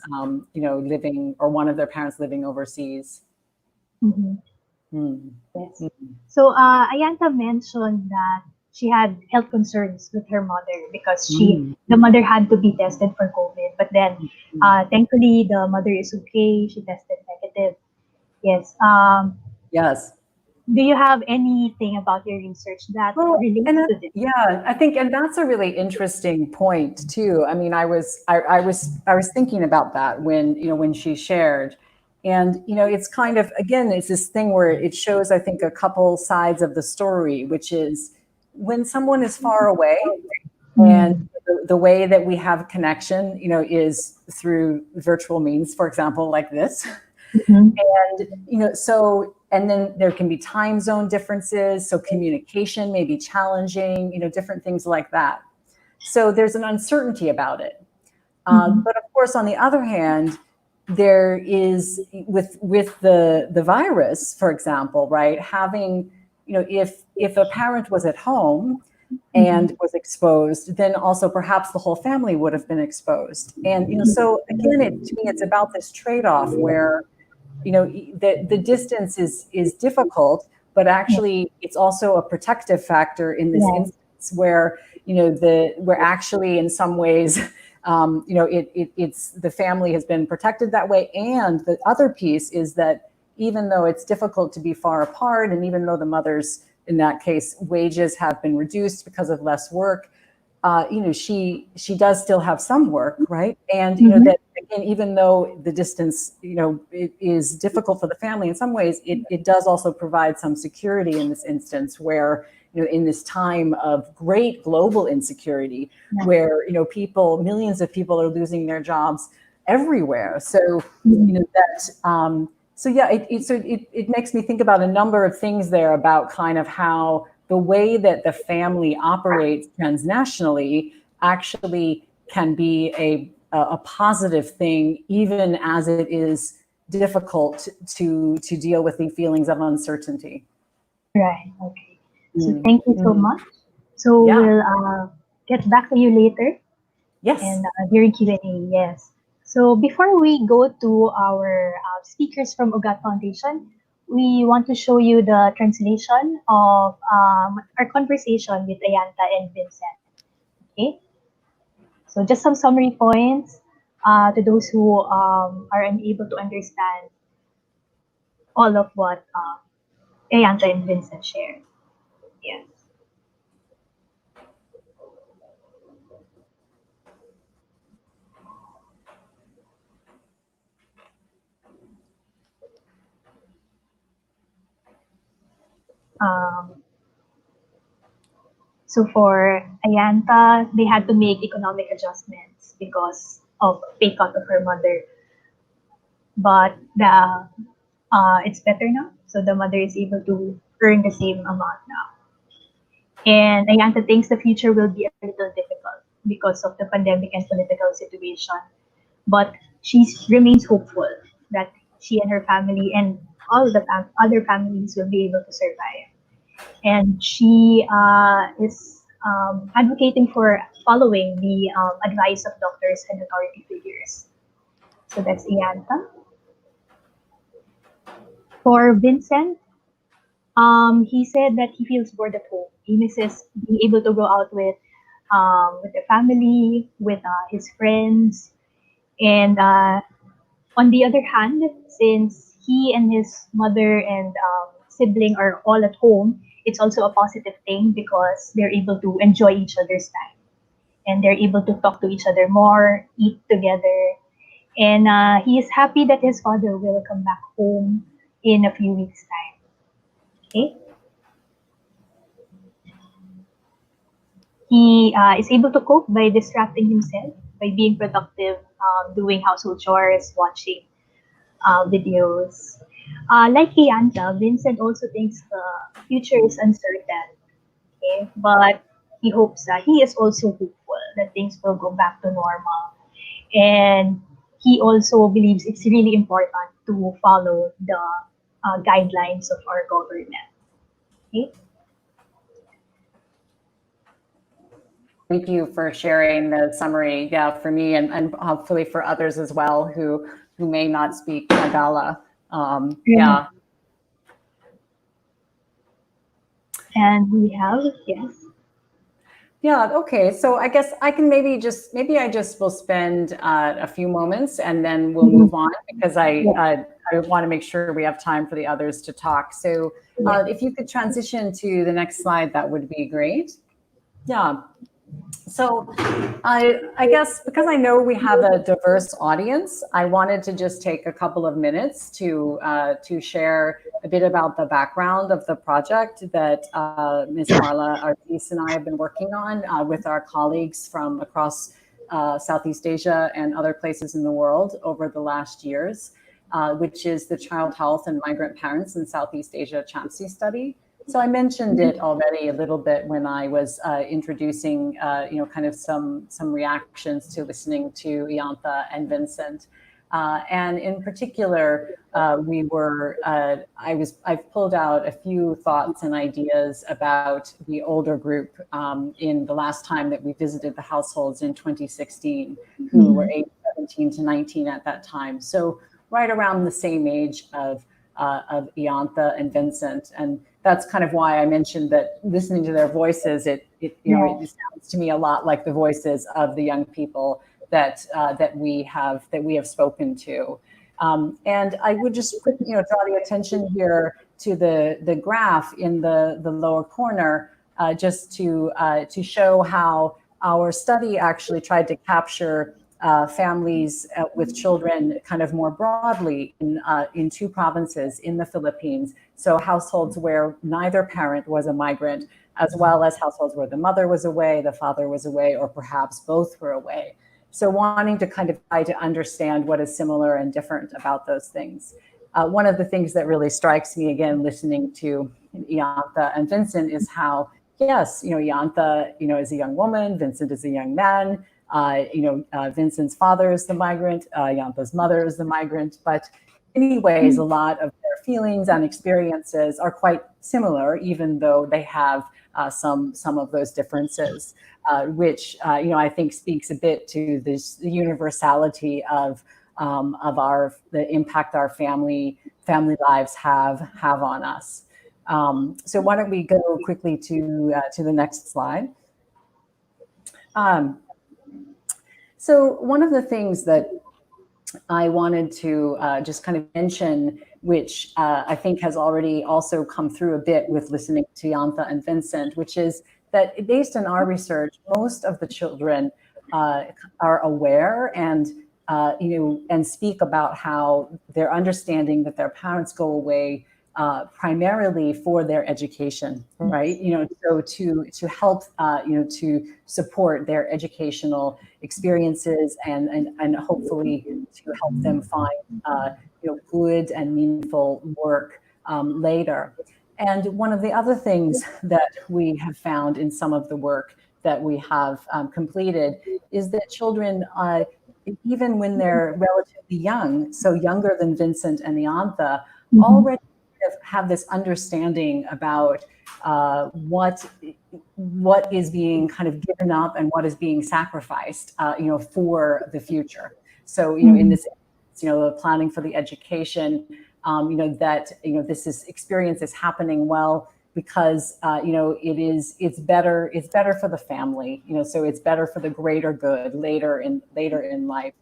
[SPEAKER 5] living, or one of their parents living overseas.
[SPEAKER 2] Yes. So Ayanta mentioned that she had health concerns with her mother because the mother had to be tested for COVID, but then thankfully the mother is okay. She tested negative. Yes.
[SPEAKER 5] Yes.
[SPEAKER 2] Do you have anything about your research that relates to this?
[SPEAKER 5] Yeah, I think, and that's a really interesting point too. I mean, I was thinking about that when she shared. And, it's kind of, again, it's this thing where it shows, I think, a couple sides of the story, which is when someone is far away, and the way that we have connection, is through virtual means, for example, like this. And, and then there can be time zone differences. So communication may be challenging, different things like that. So there's an uncertainty about it. But of course, on the other hand, there is with the virus, for example, right? Having, if a parent was at home and was exposed, then also perhaps the whole family would have been exposed. And, so again, to me, it's about this trade-off where, the distance is difficult, but actually it's also a protective factor in this instance where, where actually in some ways, it's the family has been protected that way. And the other piece is that even though it's difficult to be far apart, and even though the mother's, in that case, wages have been reduced because of less work, she does still have some work, right? And that again, even though the distance, it is difficult for the family in some ways, it does also provide some security in this instance where, in this time of great global insecurity, where millions of people are losing their jobs everywhere. So it makes me think about a number of things there about kind of how the way that the family operates transnationally actually can be a positive thing, even as it is difficult to deal with the feelings of uncertainty.
[SPEAKER 2] Right. Okay. So thank you so much. So
[SPEAKER 5] Yeah.
[SPEAKER 2] we'll get back to you later.
[SPEAKER 5] Yes.
[SPEAKER 2] And during Q&A, yes. So before we go to our speakers from Ugat Foundation, we want to show you the translation of our conversation with Ayanta and Vincent. Okay. So just some summary points to those who are unable to understand all of what Ayanta and Vincent shared. Yes. So for Ayanta, they had to make economic adjustments because of pay cut of her mother. But it's better now. So the mother is able to earn the same amount now. And Ayanta thinks the future will be a little difficult because of the pandemic and political situation. But she remains hopeful that she and her family and all the other families will be able to survive. And she is advocating for following the advice of doctors and authority figures. So that's Ayanta. For Vincent, he said that he feels bored at home. He misses being able to go out with the family, with his friends. And on the other hand, since he and his mother and sibling are all at home, it's also a positive thing because they're able to enjoy each other's time. And they're able to talk to each other more, eat together. And he is happy that his father will come back home in a few weeks' time. Okay. He is able to cope by distracting himself, by being productive, doing household chores, watching videos. Like Ayanta, Vincent also thinks the future is uncertain. Okay, but he hopes that he is also hopeful that things will go back to normal. And he also believes it's really important to follow the guidelines of our government. Okay.
[SPEAKER 5] Thank you for sharing the summary. Yeah, for me and hopefully for others as well who may not speak Tagala. Yeah.
[SPEAKER 2] And we have, yes.
[SPEAKER 5] Yeah, okay. So I guess I can maybe I just will spend a few moments and then we'll move on because I want to make sure we have time for the others to talk. So if you could transition to the next slide, that would be great. Yeah. So I guess because I know we have a diverse audience, I wanted to just take a couple of minutes to share a bit about the background of the project that Ms. Marla Artis and I have been working on with our colleagues from across Southeast Asia and other places in the world over the last years, which is the Child Health and Migrant Parents in Southeast Asia CHAMSI study. So I mentioned it already a little bit when I was introducing, kind of some reactions to listening to Ayanta and Vincent. And in particular, I've pulled out a few thoughts and ideas about the older group in the last time that we visited the households in 2016, who were aged 17 to 19 at that time. So right around the same age of Ayanta and Vincent. And that's kind of why I mentioned that listening to their voices, it sounds to me a lot like the voices of the young people that we have spoken to. And I would just draw the attention here to the graph in the lower corner, just to show how our study actually tried to capture families with children kind of more broadly in two provinces in the Philippines. So households where neither parent was a migrant, as well as households where the mother was away, the father was away, or perhaps both were away. So wanting to kind of try to understand what is similar and different about those things. One of the things that really strikes me, again, listening to Ayanta and Vincent, is how yes, Yantha, is a young woman, Vincent is a young man, Vincent's father is the migrant, Yantha's mother is the migrant, but in many ways, a lot of their feelings and experiences are quite similar, even though they have some of those differences, which I think speaks a bit to the universality of the impact our family lives have on us. So why don't we go quickly to the next slide? So one of the things that I wanted to just kind of mention, which I think has already also come through a bit with listening to Yantha and Vincent, which is that based on our research, most of the children are aware and and speak about how they're understanding that their parents go away primarily for their education, right? So to help, to support their educational experiences and hopefully to help them find, good and meaningful work later. And one of the other things that we have found in some of the work that we have completed is that children, even when they're relatively young, so younger than Vincent and Yantha, already have this understanding about what is being kind of given up and what is being sacrificed, for the future. So, in this, planning for the education, that this experience is happening well because it's better for the family, so it's better for the greater good later in life.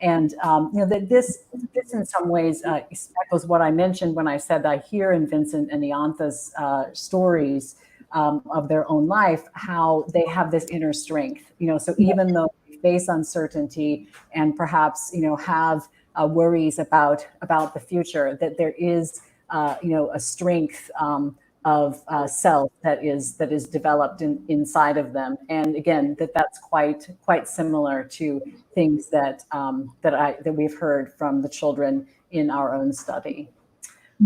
[SPEAKER 5] And that this in some ways echoes what I mentioned when I said I hear in Vincent and Yantha's stories of their own life, how they have this inner strength. So even though they face uncertainty and perhaps have worries about the future, that there is a strength of self that is developed inside of them, and again that's quite similar to things that we've heard from the children in our own study.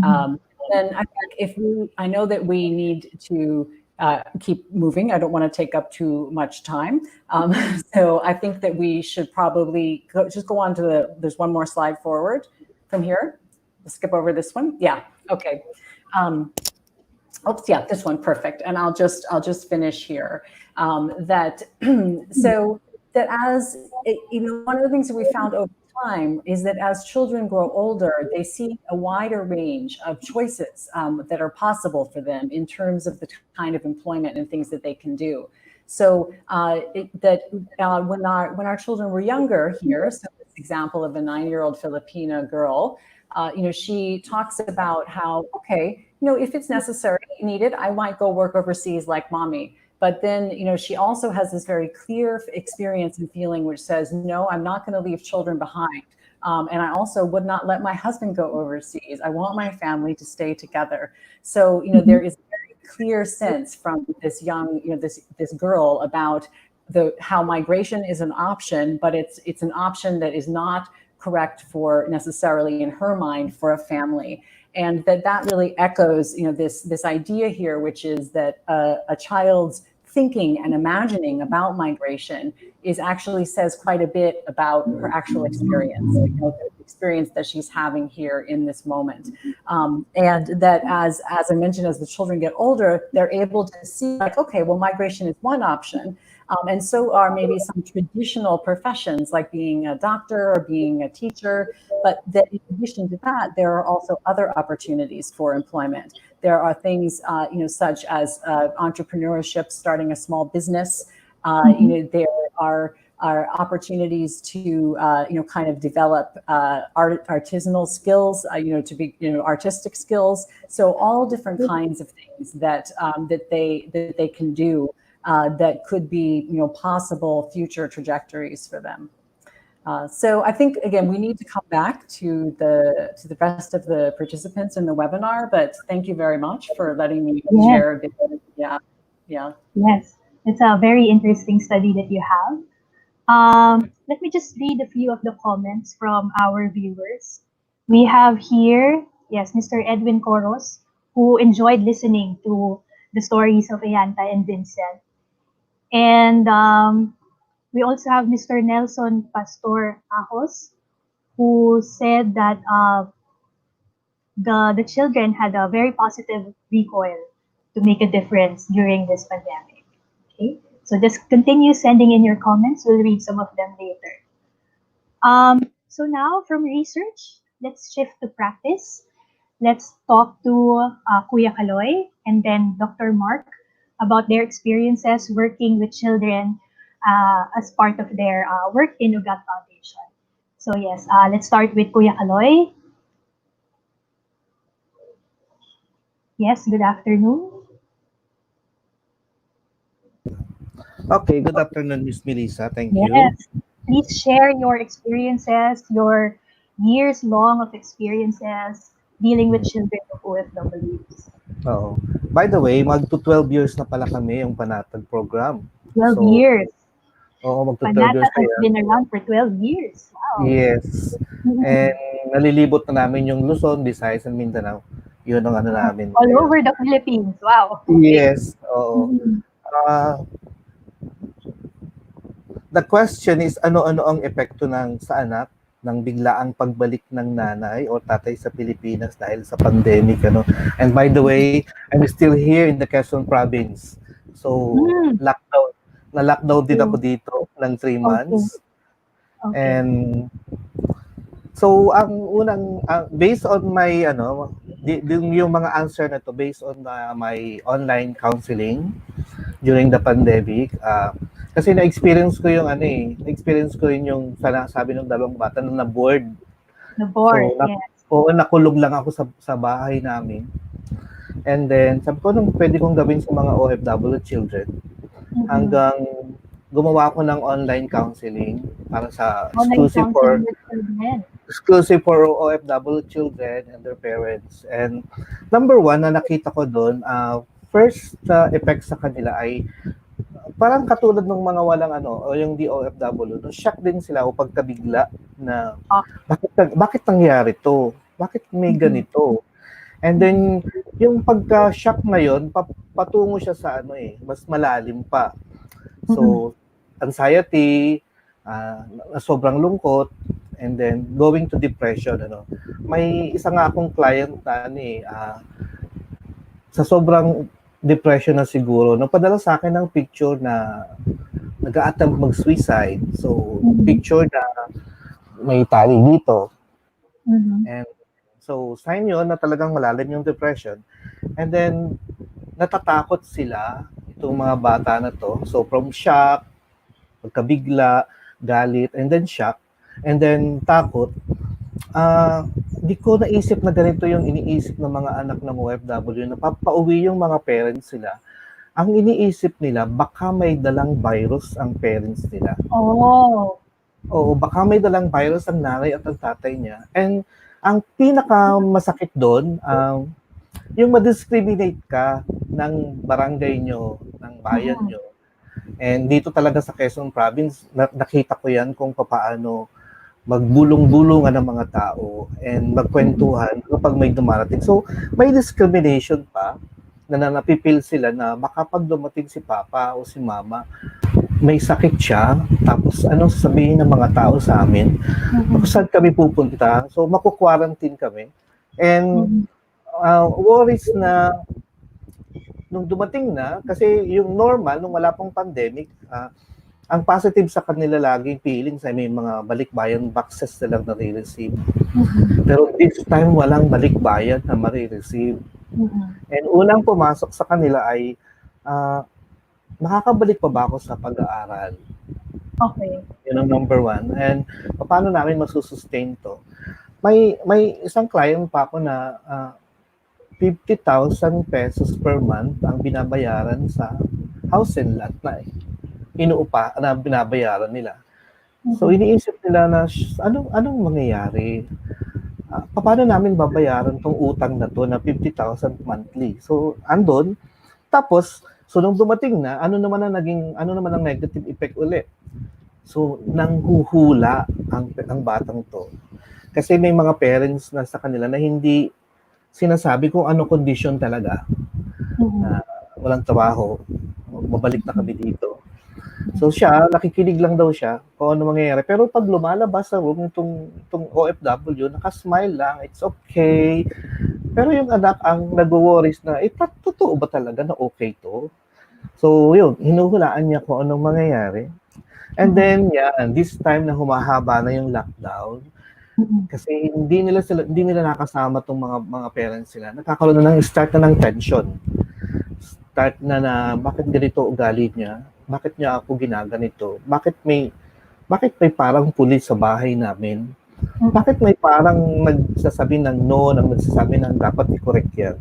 [SPEAKER 5] And I think I know that we need to keep moving. I don't want to take up too much time, so I think that we should probably go on to there's one more slide forward from here. Let's skip over this one. Yeah. Okay. Oops, yeah, this one, perfect. And I'll just finish here. That so that as one of the things that we found over time is that as children grow older, they see a wider range of choices that are possible for them in terms of the kind of employment and things that they can do. So when our children were younger here, so this example of a 9-year-old Filipino girl, she talks about how, okay, if it's necessary, needed, I might go work overseas like mommy. But then, she also has this very clear experience and feeling which says, no, I'm not going to leave children behind. And I also would not let my husband go overseas. I want my family to stay together. So, there is a very clear sense from this young, this girl about how migration is an option, but it's an option that is not correct for necessarily in her mind for a family. And that really echoes, this idea here, which is that a child's thinking and imagining about migration actually says quite a bit about her actual experience, the experience that she's having here in this moment. And that as I mentioned, as the children get older, they're able to see like, okay, well, migration is one option. And so are maybe some traditional professions like being a doctor or being a teacher, but that in addition to that, there are also other opportunities for employment. There are things, such as entrepreneurship, starting a small business. There are opportunities to, kind of develop artisanal skills, to be, artistic skills. So all different kinds of things that they can do. That could be, possible future trajectories for them. So I think, again, we need to come back to the rest of the participants in the webinar, but thank you very much for letting me share a bit. Yeah.
[SPEAKER 2] Yes, it's a very interesting study that you have. Let me just read a few of the comments from our viewers. We have here, yes, Mr. Edwin Coros, who enjoyed listening to the stories of Ayanta and Vincent. And we also have Mr. Nelson Pastor Ahos, who said that the children had a very positive recoil to make a difference during this pandemic. Okay, so just continue sending in your comments. We'll read some of them later. So now from research, let's shift to practice. Let's talk to Kuya Kaloy and then Dr. Mark about their experiences working with children as part of their work in Ugat Foundation. So yes, let's start with Kuya Kaloy. Yes, good afternoon.
[SPEAKER 6] Okay, good afternoon, Miss Melissa. Thank you.
[SPEAKER 2] Yes, please share your experiences, your years long of experiences dealing with children of OFWs.
[SPEAKER 6] Oo. By the way, magto-12 years na pala kami yung Panatag program.
[SPEAKER 2] 12
[SPEAKER 6] So,
[SPEAKER 2] years.
[SPEAKER 6] Oo, magto-12
[SPEAKER 2] Panatag
[SPEAKER 6] years
[SPEAKER 2] has
[SPEAKER 6] kaya.
[SPEAKER 2] been around for 12 years. Wow.
[SPEAKER 6] Yes. And nalilibot na namin yung Luzon, Visayas, and Mindanao. Yun ang ano namin.
[SPEAKER 2] All over the Philippines. Wow. Okay.
[SPEAKER 6] Yes. Oo. The question is, ano-ano ang epekto sa anak ng biglaang pagbalik ng nanay o tatay sa Pilipinas dahil sa pandemic, ano? And by the way, I'm still here in the Quezon province. So, lockdown. Na-lockdown din ako dito ng 3 months.
[SPEAKER 2] Okay.
[SPEAKER 6] And so, ang unang, based on my, yung mga answer na to, based on my online counseling during the pandemic, kasi na-experience ko yung na-experience ko yung sabi ng dalawang bata na na-board.
[SPEAKER 2] Na-board,
[SPEAKER 6] so,
[SPEAKER 2] yes.
[SPEAKER 6] Oo, nakulog lang ako sa bahay namin. And then, sabi ko, anong pwede kong gawin sa mga OFW children? Hanggang gumawa ako ng online counseling para sa exclusive for OFW children and their parents. And number one na nakita ko doon, first effect sa kanila ay parang katulad ng mga walang o yung DOFW, shock din sila o pagkabigla na bakit nangyari to? Bakit may ganito? And then yung pagka-shock na yun, patungo siya sa mas malalim pa. So anxiety, sobrang lungkot, and then going to depression, May isa nga akong client na sa sobrang depression na siguro, napadala sa akin ng picture na nag-a-attempt mag-suicide. So, picture na may tali dito. And so, sign yun na talagang malalim yung depression. And then, natatakot sila, itong mga bata na to. So, from shock, pagkabigla, galit, and then shock, and then takot, di ko naisip na ganito yung iniisip ng mga anak ng OFW na papauwi yung mga parents sila. Ang iniisip nila, baka may dalang virus ang parents nila. Oo, baka may dalang virus ang nanay at ang tatay niya. And ang pinakamasakit doon, yung ma-discriminate ka ng barangay nyo, ng bayan nyo. And dito talaga sa Quezon Province, nakita ko yan kung paano magbulong-bulungan ng mga tao and magkwentuhan kapag may dumarating. So, may discrimination pa na napipil sila na baka pag dumating si Papa o si Mama, may sakit siya, tapos anong sasabihin ng mga tao sa amin? Saan kami pupunta? So, maku-quarantine kami. And worries na nung dumating na, kasi yung normal, nung wala pong pandemic, ang positive sa kanila laging feeling sa may mga balikbayan boxes na lang nare-receive. Pero this time, walang balikbayan na marireceive. And unang pumasok sa kanila ay, makakabalik pa ba ako sa pag-aaral?
[SPEAKER 2] Okay.
[SPEAKER 6] Yun ang number one. And paano namin masusustain to? May isang client pa ako na 50,000 pesos per month ang binabayaran sa house and lot na inuupa na binabayaran nila. So iniisip nila na anong mangyayari? Paano namin babayaran tong utang na to na 50,000 monthly? So andon, tapos so nung dumating na, ano naman ang negative effect ulit? So nanghuhula ang batang to. Kasi may mga parents na sa kanila na hindi sinasabi kung ano condition talaga. walang trabaho, mabalik na kami dito. So siya, nakikinig lang daw siya kung ano mangyayari. Pero pag lumalabas sa room, itong OFW, nakasmile lang, it's okay. Pero yung anak ang nag-worries na, totoo ba talaga na okay to? So yun, hinuhulaan niya kung anong mangyayari. And then, this time na humahaba na yung lockdown, kasi hindi nila nakasama tong mga parents sila. Nagkakaroon na start na ng tension. Start na bakit ganito ugali niya? Bakit niya ako ginaganito? Bakit may parang pulis sa bahay namin? Bakit may parang nagsasabi ng no, nagsasabi ng dapat i-correct yan?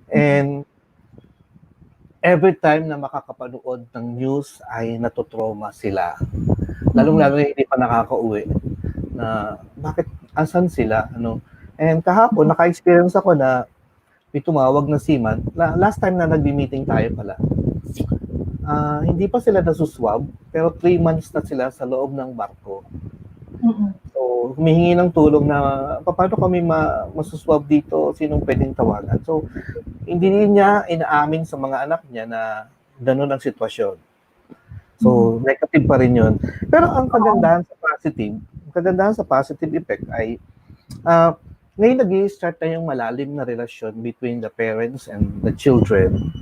[SPEAKER 6] And every time na makakapanood ng news ay natutrauma sila. Lalong-lalo na hindi pa nakakauwi. Na bakit, asan sila? And kahapon, naka-experience ako na may tumawag na seaman. Last time na nag-meeting tayo pala. Hindi pa sila nasuswab, pero 3 months na sila sa loob ng barko. So, humihingi ng tulong na paano kami masuswab dito, sinong pwedeng tawagan. So, hindi niya inaamin sa mga anak niya na gano'n ang sitwasyon. So, negative pa rin yun. Pero ang kagandahan sa positive effect ay ngayon nag-i-start na yung malalim na relasyon between the parents and the children.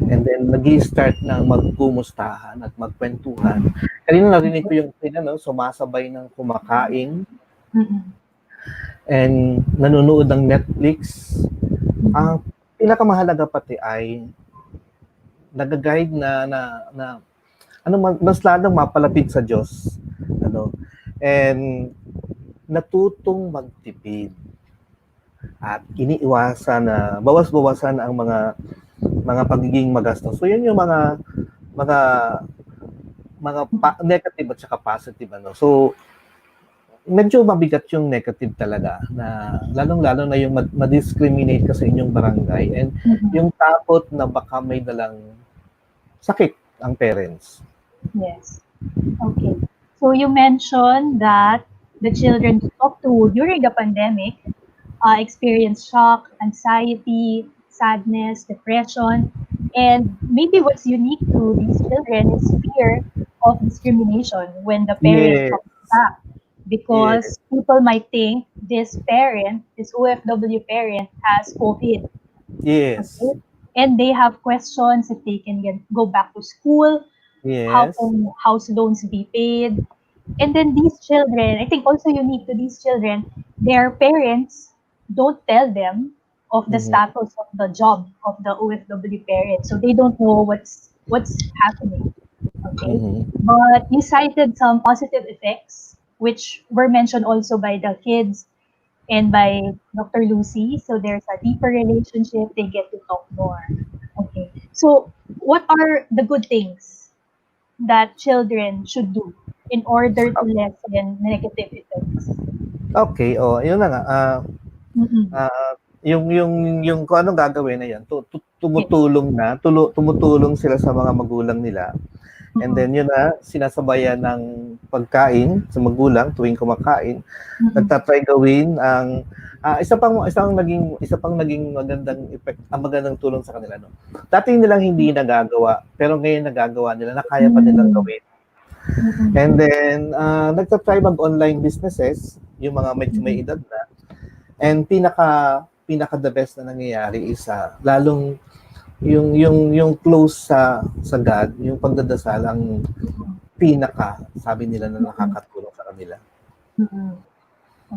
[SPEAKER 6] And then nag-i-start na magkumustahan at magkwentuhan. Kanina narinig ko yung sumasabay ng kumakain and nanonood ng Netflix. Ang pinakamahalaga pati ay nag-guide na mas lalong mapalapit sa Diyos. And natutong magtipid at iniiwasan na bawas-bawasan ang mga pagiging magastos. So yun yung mga negative at saka positive. So medyo mabigat yung negative talaga na lalong-lalo na yung ma-discriminate ka sa inyong barangay and yung takot na baka may dalang sakit ang parents.
[SPEAKER 2] Yes. Okay. So you mentioned that the children you talked to during the pandemic experienced shock, anxiety, sadness, depression, and maybe what's unique to these children is fear of discrimination when the parent comes back. Because people might think this OFW parent has COVID.
[SPEAKER 6] Yes.
[SPEAKER 2] Okay? And they have questions if they can go back to school, how can house loans be paid. And then these children, I think also unique to these children, their parents don't tell them of the status of the job of the OFW parent. So they don't know what's happening. Okay. But you cited some positive effects, which were mentioned also by the kids and by Dr. Lucy. So there's a deeper relationship, they get to talk more. Okay. So what are the good things that children should do in order to lessen negative effects?
[SPEAKER 6] Okay, yun na nga. Yung kung anong gagawin na yan, tumutulong sila sa mga magulang nila. And then yun na, sinasabayan ng pagkain sa magulang tuwing kumakain. Nagtatry gawin ang isa pang naging magandang effect, magandang tulong sa kanila. Dati nilang hindi nagagawa, pero ngayon nagagawa nila, na kaya pa nilang gawin. And then nagtatry mag-online businesses, yung mga medyo may edad na. And pinaka the best na nangyayari is lalong yung close sa God, yung pagdadasal ang sabi nila na nakakatulong sa kanila.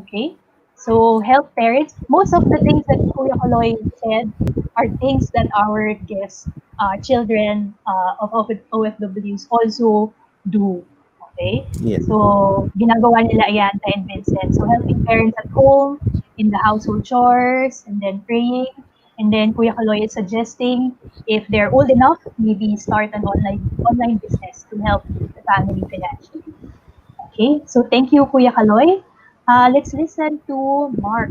[SPEAKER 2] Okay. So help parents. Most of the things that Kuya Kaloy said are things that our guests, children of OFWs also do. Okay?
[SPEAKER 6] Yes.
[SPEAKER 2] So ginagawa nila Ayanta and Vincent. So helping parents at home, in the household chores, and then praying. And then Kuya Kaloy is suggesting if they're old enough, maybe start an online business to help the family financially. Okay, so thank you, Kuya Kaloy. Let's listen to Mark.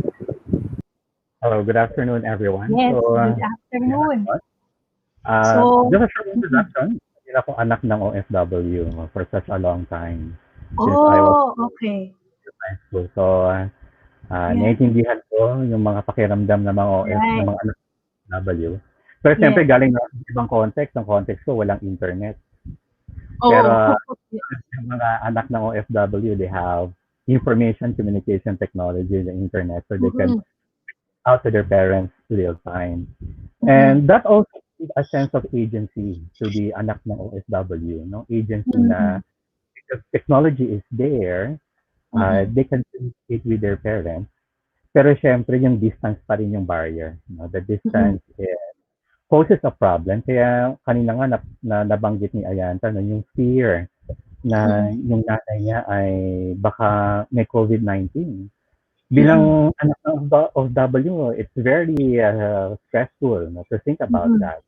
[SPEAKER 7] Hello, good afternoon, everyone.
[SPEAKER 2] Yes, good afternoon.
[SPEAKER 7] Just a short introduction. Hindi ako anak ng OFW for such a long time.
[SPEAKER 2] Since I was okay.
[SPEAKER 7] In high school. So, naiintindihan ko yung mga pakiramdam ng mga ng mga anak ng OFW. Pero siyempre,
[SPEAKER 2] Yes.
[SPEAKER 7] galing na sa ibang context. Ang context ko, walang internet.
[SPEAKER 2] Oo.
[SPEAKER 7] Pero yung mga anak ng OFW, they have information communication technology, the internet, so they can out to their parents real time. And that also gives a sense of agency to the anak ng OFW, no? Agency na because technology is there, they can communicate with their parents. Pero syempre, yung distance pa rin yung barrier. No? The distance poses a problem. Kaya kanina nga nabanggit ni Ayanta, no, yung fear na yung nanay niya ay baka may COVID-19. Bilang anak ng OFW, it's very stressful, no, to think about that,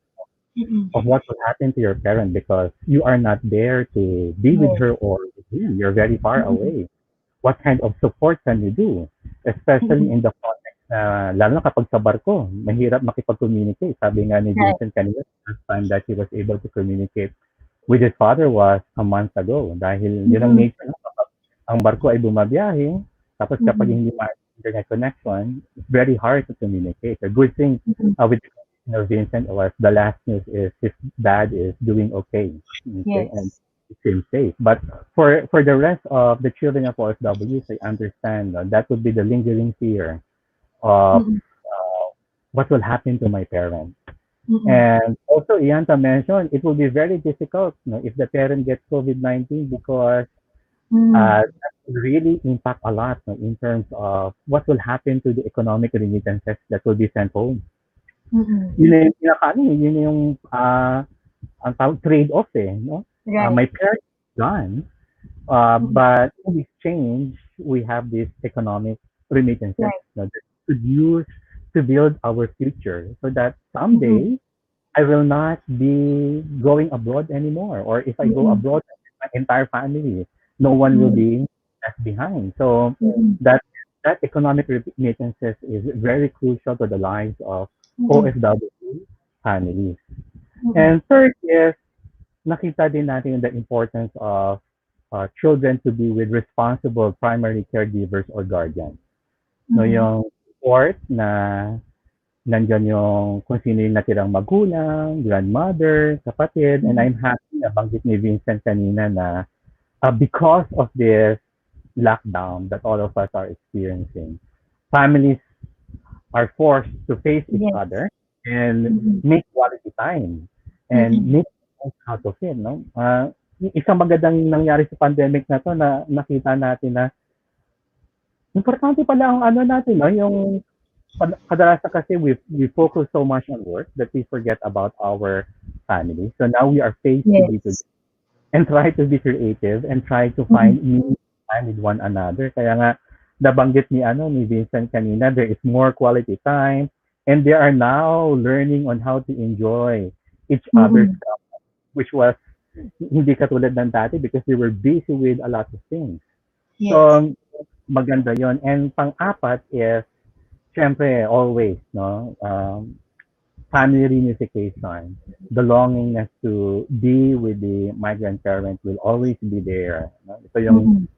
[SPEAKER 7] of what will happen to your parent because you are not there to be with her or with him. You're very far away. What kind of support can you do? Especially in the context na, lalo na kapag sa barko, mahirap makipag-communicate. Sabi nga ni Vincent kanina, first time that he was able to communicate with his father was a month ago. Dahil yun ang nature, no? Kapag ang barko ay bumabiyahe, tapos kapag hindi ma-internet connection, it's very hard to communicate. A good thing with Vincent was the last news is his dad is doing okay. Okay? And feel safe. But for the rest of the children of OFWs, I understand that would be the lingering fear of what will happen to my parents. And also, Ianta mentioned it will be very difficult, if the parent gets COVID-19 because that will really impact a lot, in terms of what will happen to the economic remittances that will be sent home. Yun yung ang trade-off no? My parents gone, but in exchange, we have this economic remittances that we could use to build our future so that someday I will not be going abroad anymore. Or if I go abroad, my entire family, no one will be left behind. So that economic remittances is very crucial to the lives of OFW families. And third is, nakita din natin the importance of children to be with responsible primary caregivers or guardians. No, yung support na nandyan yung kung sino yung natirang magulang, grandmother, kapatid, and I'm happy na banggit ni Vincent kanina na because of this lockdown that all of us are experiencing, families are forced to face each other and make quality time and make out of it, no? Isang magandang nangyari sa pandemic na to na nakita natin na importante pala ang ano natin, no? Yung kadalasan kasi we focus so much on work that we forget about our family. So now we are faced to be together and try to be creative and try to find meaning time with one another. Kaya nga nabanggit ni Vincent kanina, there is more quality time and they are now learning on how to enjoy each other's company, which was hindi katulad ng dati because they were busy with a lot of things. So maganda yon. And pang-apat is syempre always family reunification, the longingness to be with the migrant parent will always be there. No? Ito yung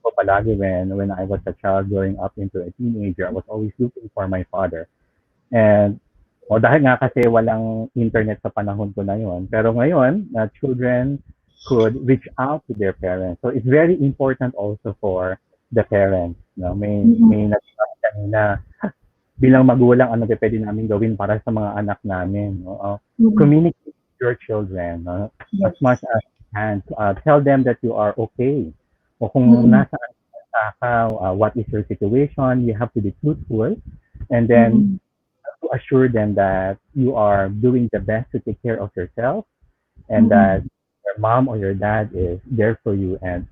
[SPEAKER 7] ko palagi when I was a child growing up into a teenager, I was always looking for my father. And dahil nga kasi walang internet sa panahon ko na yun. Pero ngayon, children could reach out to their parents. So it's very important also for the parents. No? May nagsasabi kanina, bilang magulang, ano pwede namin gawin para sa mga anak namin. No? Communicate with your children as much as you can. Tell them that you are okay. O kung nasaan ka, what is your situation, you have to be truthful. And then, to assure them that you are doing the best to take care of yourself and that your mom or your dad is there for you and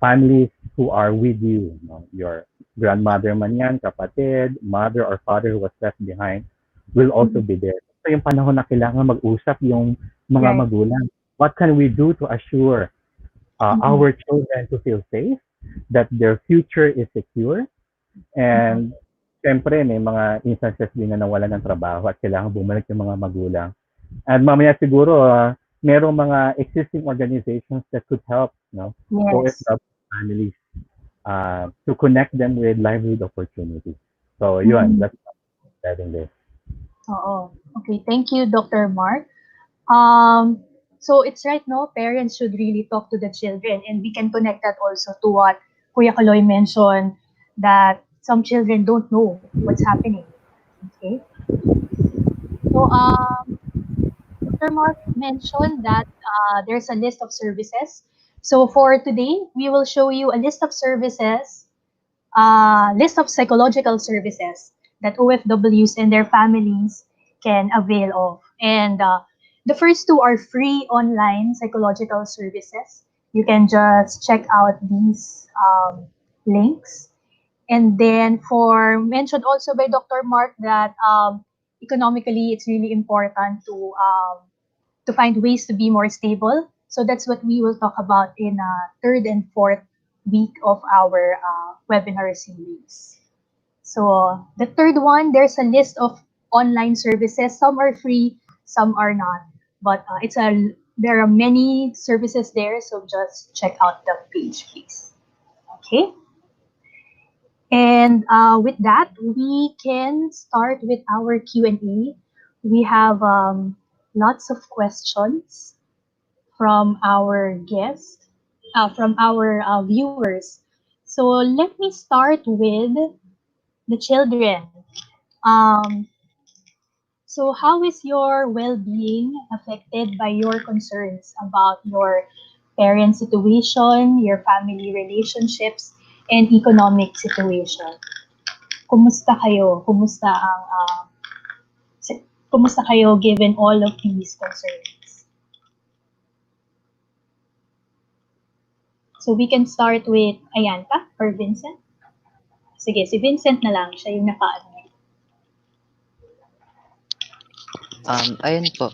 [SPEAKER 7] families who are with you, your grandmother man yan, kapatid, mother or father who was left behind will also be there. So yung panahon na kailangan mag-usap yung mga magulang. What can we do to assure our children to feel safe, that their future is secure, and siyempre, may mga instances din na nawalan ng trabaho at kailangan bumalik yung mga magulang. And mamaya siguro, merong mga existing organizations that could help OFW families to connect them with livelihood opportunities. So, yun, that's having this.
[SPEAKER 2] Oo. Okay, thank you, Dr. Mark. Um, so it's right now, parents should really talk to the children, and we can connect that also to what Kuya Kaloy mentioned, that some children don't know what's happening. Okay. So Dr. Mark mentioned that there's a list of services. So for today, we will show you a list of services, list of psychological services that OFWs and their families can avail of. And the first two are free online psychological services. You can just check out these links. And then for mentioned also by Dr. Mark that economically it's really important to find ways to be more stable. So that's what we will talk about in third and fourth week of our webinar series. So the third one, there's a list of online services. Some are free, some are not. But there are many services there, so just check out the page, please. Okay. And with that, we can start with our Q&A. We have lots of questions from our guests, from our viewers. So let me start with the children. Um, so how is your well-being affected by your concerns about your parent situation, your family relationships, and economic situation? Kumusta kayo? Kumusta kayo given all of these concerns? So we can start with Ayanta or Vincent. Sige, si Vincent na lang. Siya yung naka-unmute.
[SPEAKER 4] Ayun po.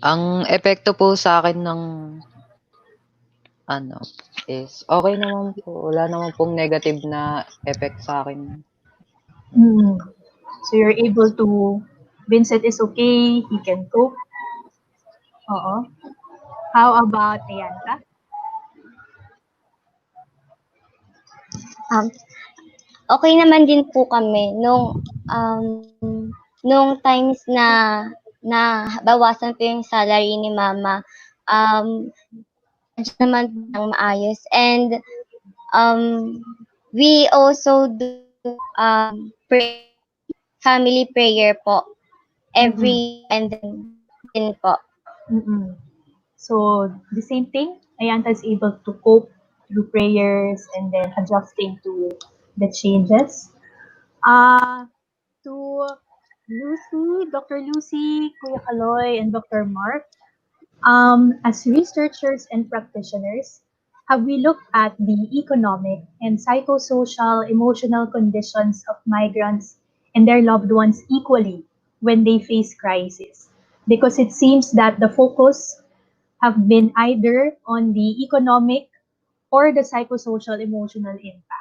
[SPEAKER 4] Ang epekto po sa akin ng is okay naman po. Wala naman pong negative na effect sa akin.
[SPEAKER 2] So you're able to, Vincent is okay, he can cope. Oo. How about Ayanta?
[SPEAKER 3] Okay naman din po kami nung times na bawasan po yung salary ni mama, adjust naman po ng maayos. And we also do family prayer po every and then din po.
[SPEAKER 2] So the same thing, Ayanta is able to cope through prayers and then adjusting to the changes. To Lucy, Dr. Lucy, Kuya Kaloy, and Dr. Mark, as researchers and practitioners, have we looked at the economic and psychosocial emotional conditions of migrants and their loved ones equally when they face crisis? Because it seems that the focus have been either on the economic or the psychosocial emotional impact.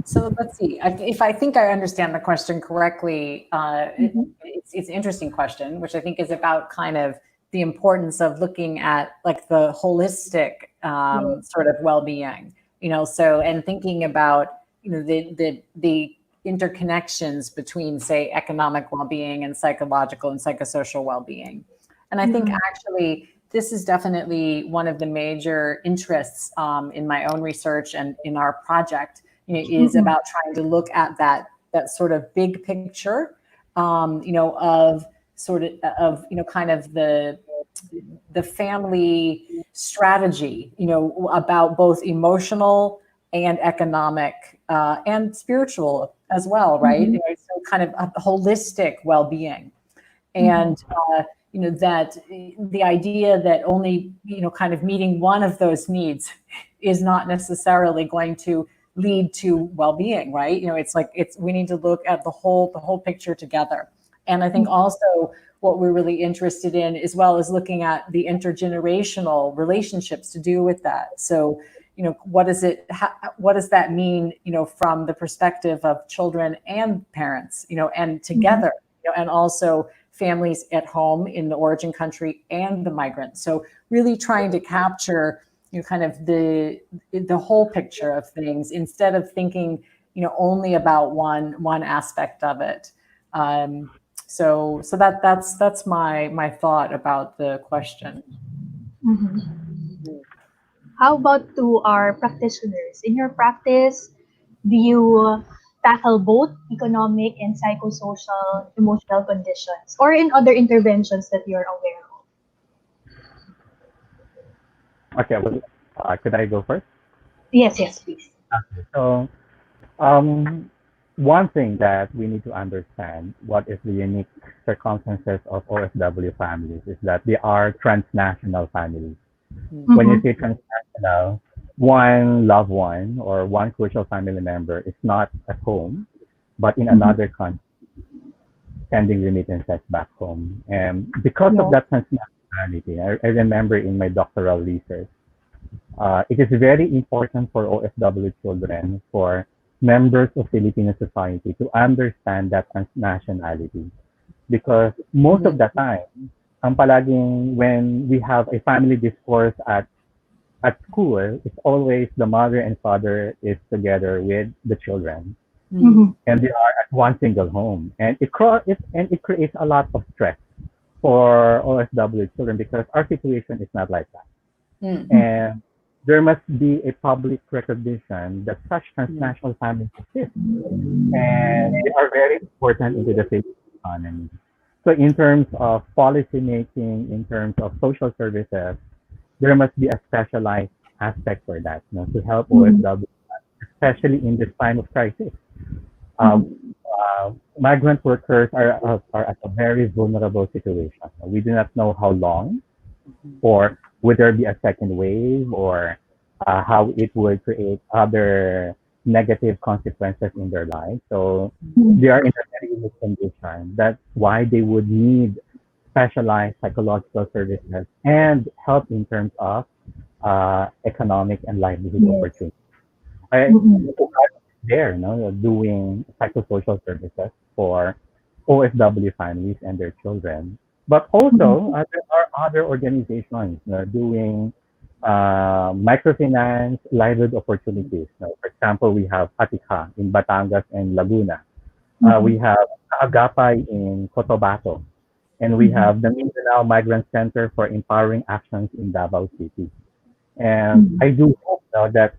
[SPEAKER 5] So let's see. If I think I understand the question correctly, it's an interesting question, which I think is about kind of the importance of looking at like the holistic sort of well-being, so and thinking about the interconnections between, say, economic well-being and psychological and psychosocial well-being. And I think actually this is definitely one of the major interests in my own research and in our project, is about trying to look at that sort of big picture, of sort of kind of the family strategy, about both emotional and economic and spiritual as well, right? So kind of a holistic well-being. And that the idea that only kind of meeting one of those needs is not necessarily going to lead to well-being, right? We need to look at the whole picture together. And I think also what we're really interested in, as well as looking at the intergenerational relationships to do with that. So, what does that mean, from the perspective of children and parents, and together, and also families at home in the origin country and the migrant. So really trying to capture kind of the whole picture of things instead of thinking, only about one aspect of it. So that's my thought about the question.
[SPEAKER 2] How about to our practitioners? In your practice, do you tackle both economic and psychosocial emotional conditions, or in other interventions that you're aware of?
[SPEAKER 7] Okay, well, could I go first?
[SPEAKER 2] Yes, please.
[SPEAKER 7] Okay. So, one thing that we need to understand what is the unique circumstances of OFW families is that they are transnational families. When you say transnational, one loved one or one crucial family member is not at home, but in another country, sending remittances back home. And because of that transnationality, I remember in my doctoral research, it is very important for OFW children, for members of Filipino society to understand that transnationality. Because most of the time, ang palaging when we have a family discourse at school, it's always the mother and father is together with the children, and they are at one single home, and it creates a lot of stress for OFW children because our situation is not like that, and there must be a public recognition that such transnational families exist, and they are very important into the Philippine economy. So in terms of policy making, in terms of social services, there must be a specialized aspect for that, to help OFW, especially in this time of crisis. Migrant workers are at a very vulnerable situation. We do not know how long, or would there be a second wave, or how it would create other negative consequences in their lives. So they are in a very unique condition. That's why they would need specialized psychological services and help in terms of economic and livelihood opportunities. There, doing psychosocial services for OFW families and their children. But also, there are other organizations doing microfinance livelihood opportunities. For example, we have Atika in Batangas and Laguna. We have Agapay in Cotabato. And we have the Mindanao Migrant Center for Empowering Actions in Davao City. And I do hope that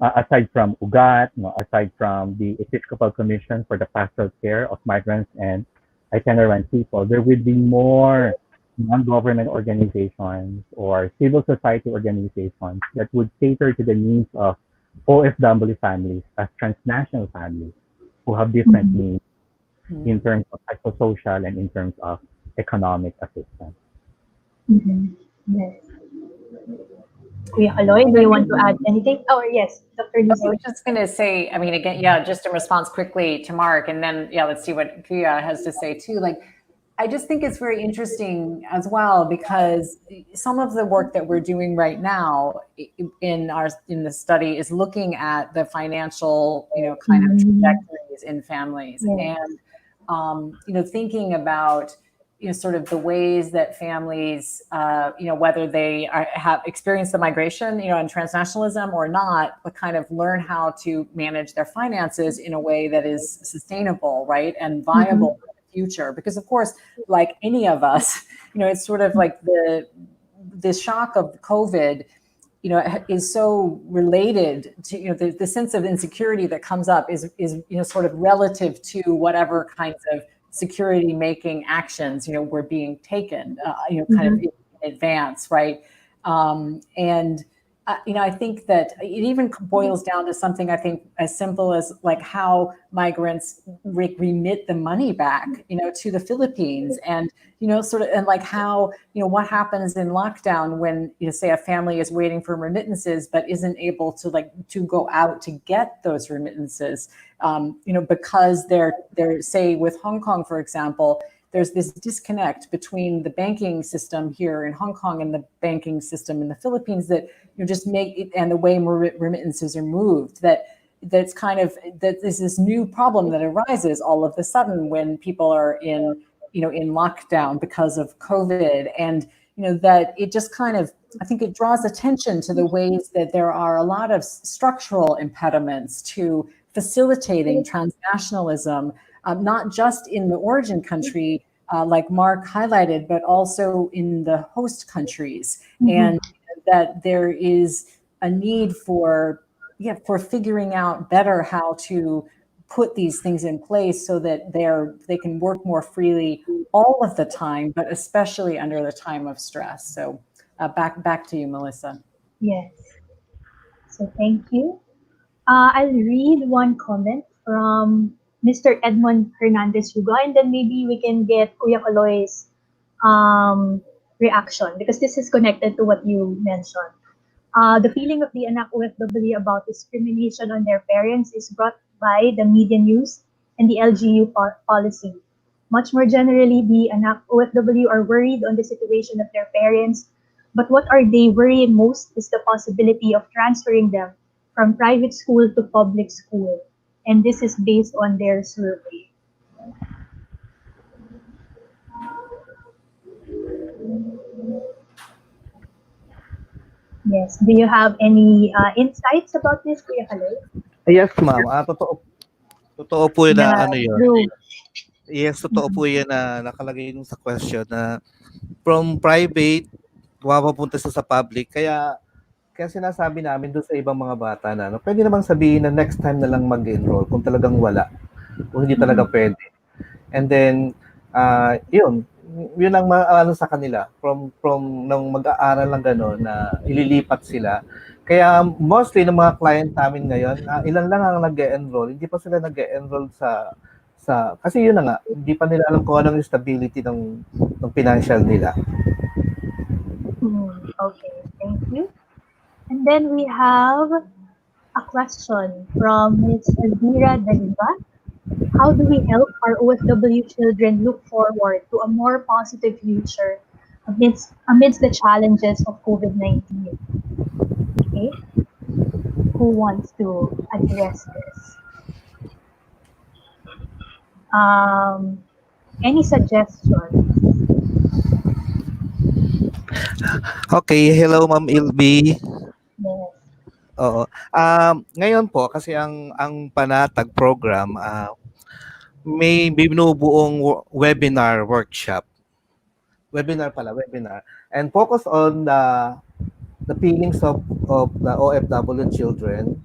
[SPEAKER 7] aside from UGAT, aside from the Episcopal Commission for the Pastoral Care of Migrants and Itinerant People, there will be more non-government organizations or civil society organizations that would cater to the needs of OFW families as transnational families who have different needs in terms of psychosocial and in terms of economic assistance.
[SPEAKER 2] Yes. Kuya Aloy, do you want to add anything? Oh, yes, Dr. Lucy.
[SPEAKER 5] I was just going to say, again, just in response quickly to Mark, and then, let's see what Kuya has to say too. I just think it's very interesting as well, because some of the work that we're doing right now in the study is looking at the financial, kind of trajectories in families, and thinking about sort of the ways that families, whether they have experienced the migration, and transnationalism or not, but kind of learn how to manage their finances in a way that is sustainable, right, and viable for the future. Because of course, like any of us, it's sort of like the shock of COVID, is so related to, the sense of insecurity that comes up is sort of relative to whatever kinds of security making actions, were being taken, kind of in advance, right? And I think that it even boils down to something, I think, as simple as how migrants remit the money back, to the Philippines, and, sort of, and how, what happens in lockdown when, say a family is waiting for remittances, but isn't able to go out to get those remittances, because they're, say with Hong Kong, for example, there's this disconnect between the banking system here in Hong Kong and the banking system in the Philippines that just make it, and the way remittances are moved, that's kind of, that there's this new problem that arises all of a sudden when people are in lockdown because of COVID, and that it just kind of I think it draws attention to the ways that there are a lot of structural impediments to facilitating transnationalism, not just in the origin country, like Mark highlighted, but also in the host countries. And that there is a need for figuring out better how to put these things in place so that they can work more freely all of the time, but especially under the time of stress. So back to you, Melissa.
[SPEAKER 2] Yes. So thank you. I'll read one comment from Mr. Edmond Hernandez Hugo, and then maybe we can get Kuya Kaloy's reaction, because this is connected to what you mentioned. The feeling of the anak OFW about discrimination on their parents is brought by the media news and the LGU policy. Much more generally, the anak OFW are worried on the situation of their parents, but what are they worrying most is the possibility of transferring them from private school to public school. And this is based on their survey. Yes. Do you have any insights about this, Kuya Kaloy?
[SPEAKER 6] Yes, ma'am. Totoo po yun na ano yun.
[SPEAKER 2] True.
[SPEAKER 6] Yes, totoo po yan na nakalagay yung sa question na from private, mapapunta sa public. Kaya sinasabi namin doon sa ibang mga bata na pwede namang sabihin na next time na lang mag-enroll kung talagang wala. Kung hindi talaga pwede. And then, yun ang ano sa kanila from nung mag-aaral lang gano'n na ililipat sila. Kaya mostly ng mga client namin ngayon, ilan lang ang nag-enroll. Hindi pa sila nag-enroll sa kasi yun na nga, hindi pa nila alam kung anong stability ng financial nila.
[SPEAKER 2] Okay, thank you. And then we have a question from Ms. Elvira Daliba. How do we help our OFW children look forward to a more positive future amidst the challenges of COVID-19? Okay, who wants to address this? Any suggestions?
[SPEAKER 6] Okay, hello Ma'am Ilby.
[SPEAKER 2] Yes.
[SPEAKER 6] Oo. Ngayon po kasi ang Panatag program may binubuong webinar workshop. Webinar and focus on the feelings of the OFW children,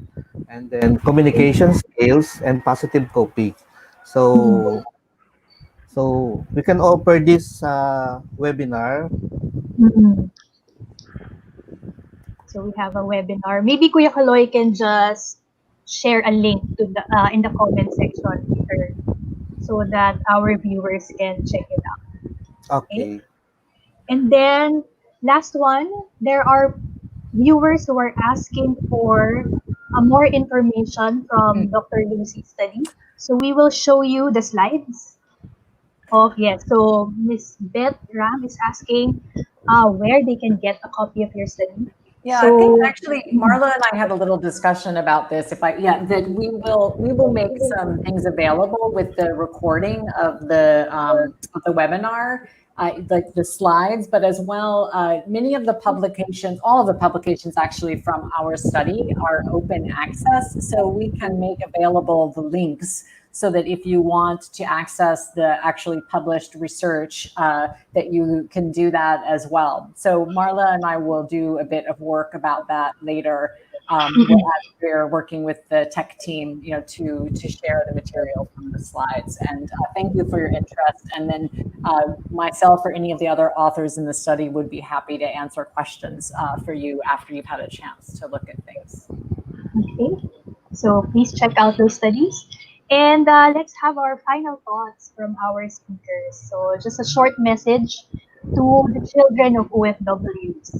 [SPEAKER 6] and then communication skills and positive coping. So we can offer this webinar.
[SPEAKER 2] So we have a webinar. Maybe Kuya Kaloy can just share a link to the in the comment section here, so that our viewers can check it out.
[SPEAKER 6] Okay.
[SPEAKER 2] And then last one, there are viewers who are asking for more information from Dr. Lucy's study. So we will show you the slides. So Ms. Beth Ram is asking where they can get a copy of your study.
[SPEAKER 5] Yeah, I think actually Marla and I had a little discussion about this. That we will make some things available with the recording of the webinar, like the slides, but as well, many of the publications, all of the publications actually from our study are open access, so we can make available the links so that if you want to access the actually published research, that you can do that as well. So Marla and I will do a bit of work about that later. We're working with the tech team, to share the material from the slides. And thank you for your interest. And then myself or any of the other authors in the study would be happy to answer questions for you after you've had a chance to look at things.
[SPEAKER 2] Okay, so please check out those studies. And let's have our final thoughts from our speakers. So just a short message to the children of OFWs.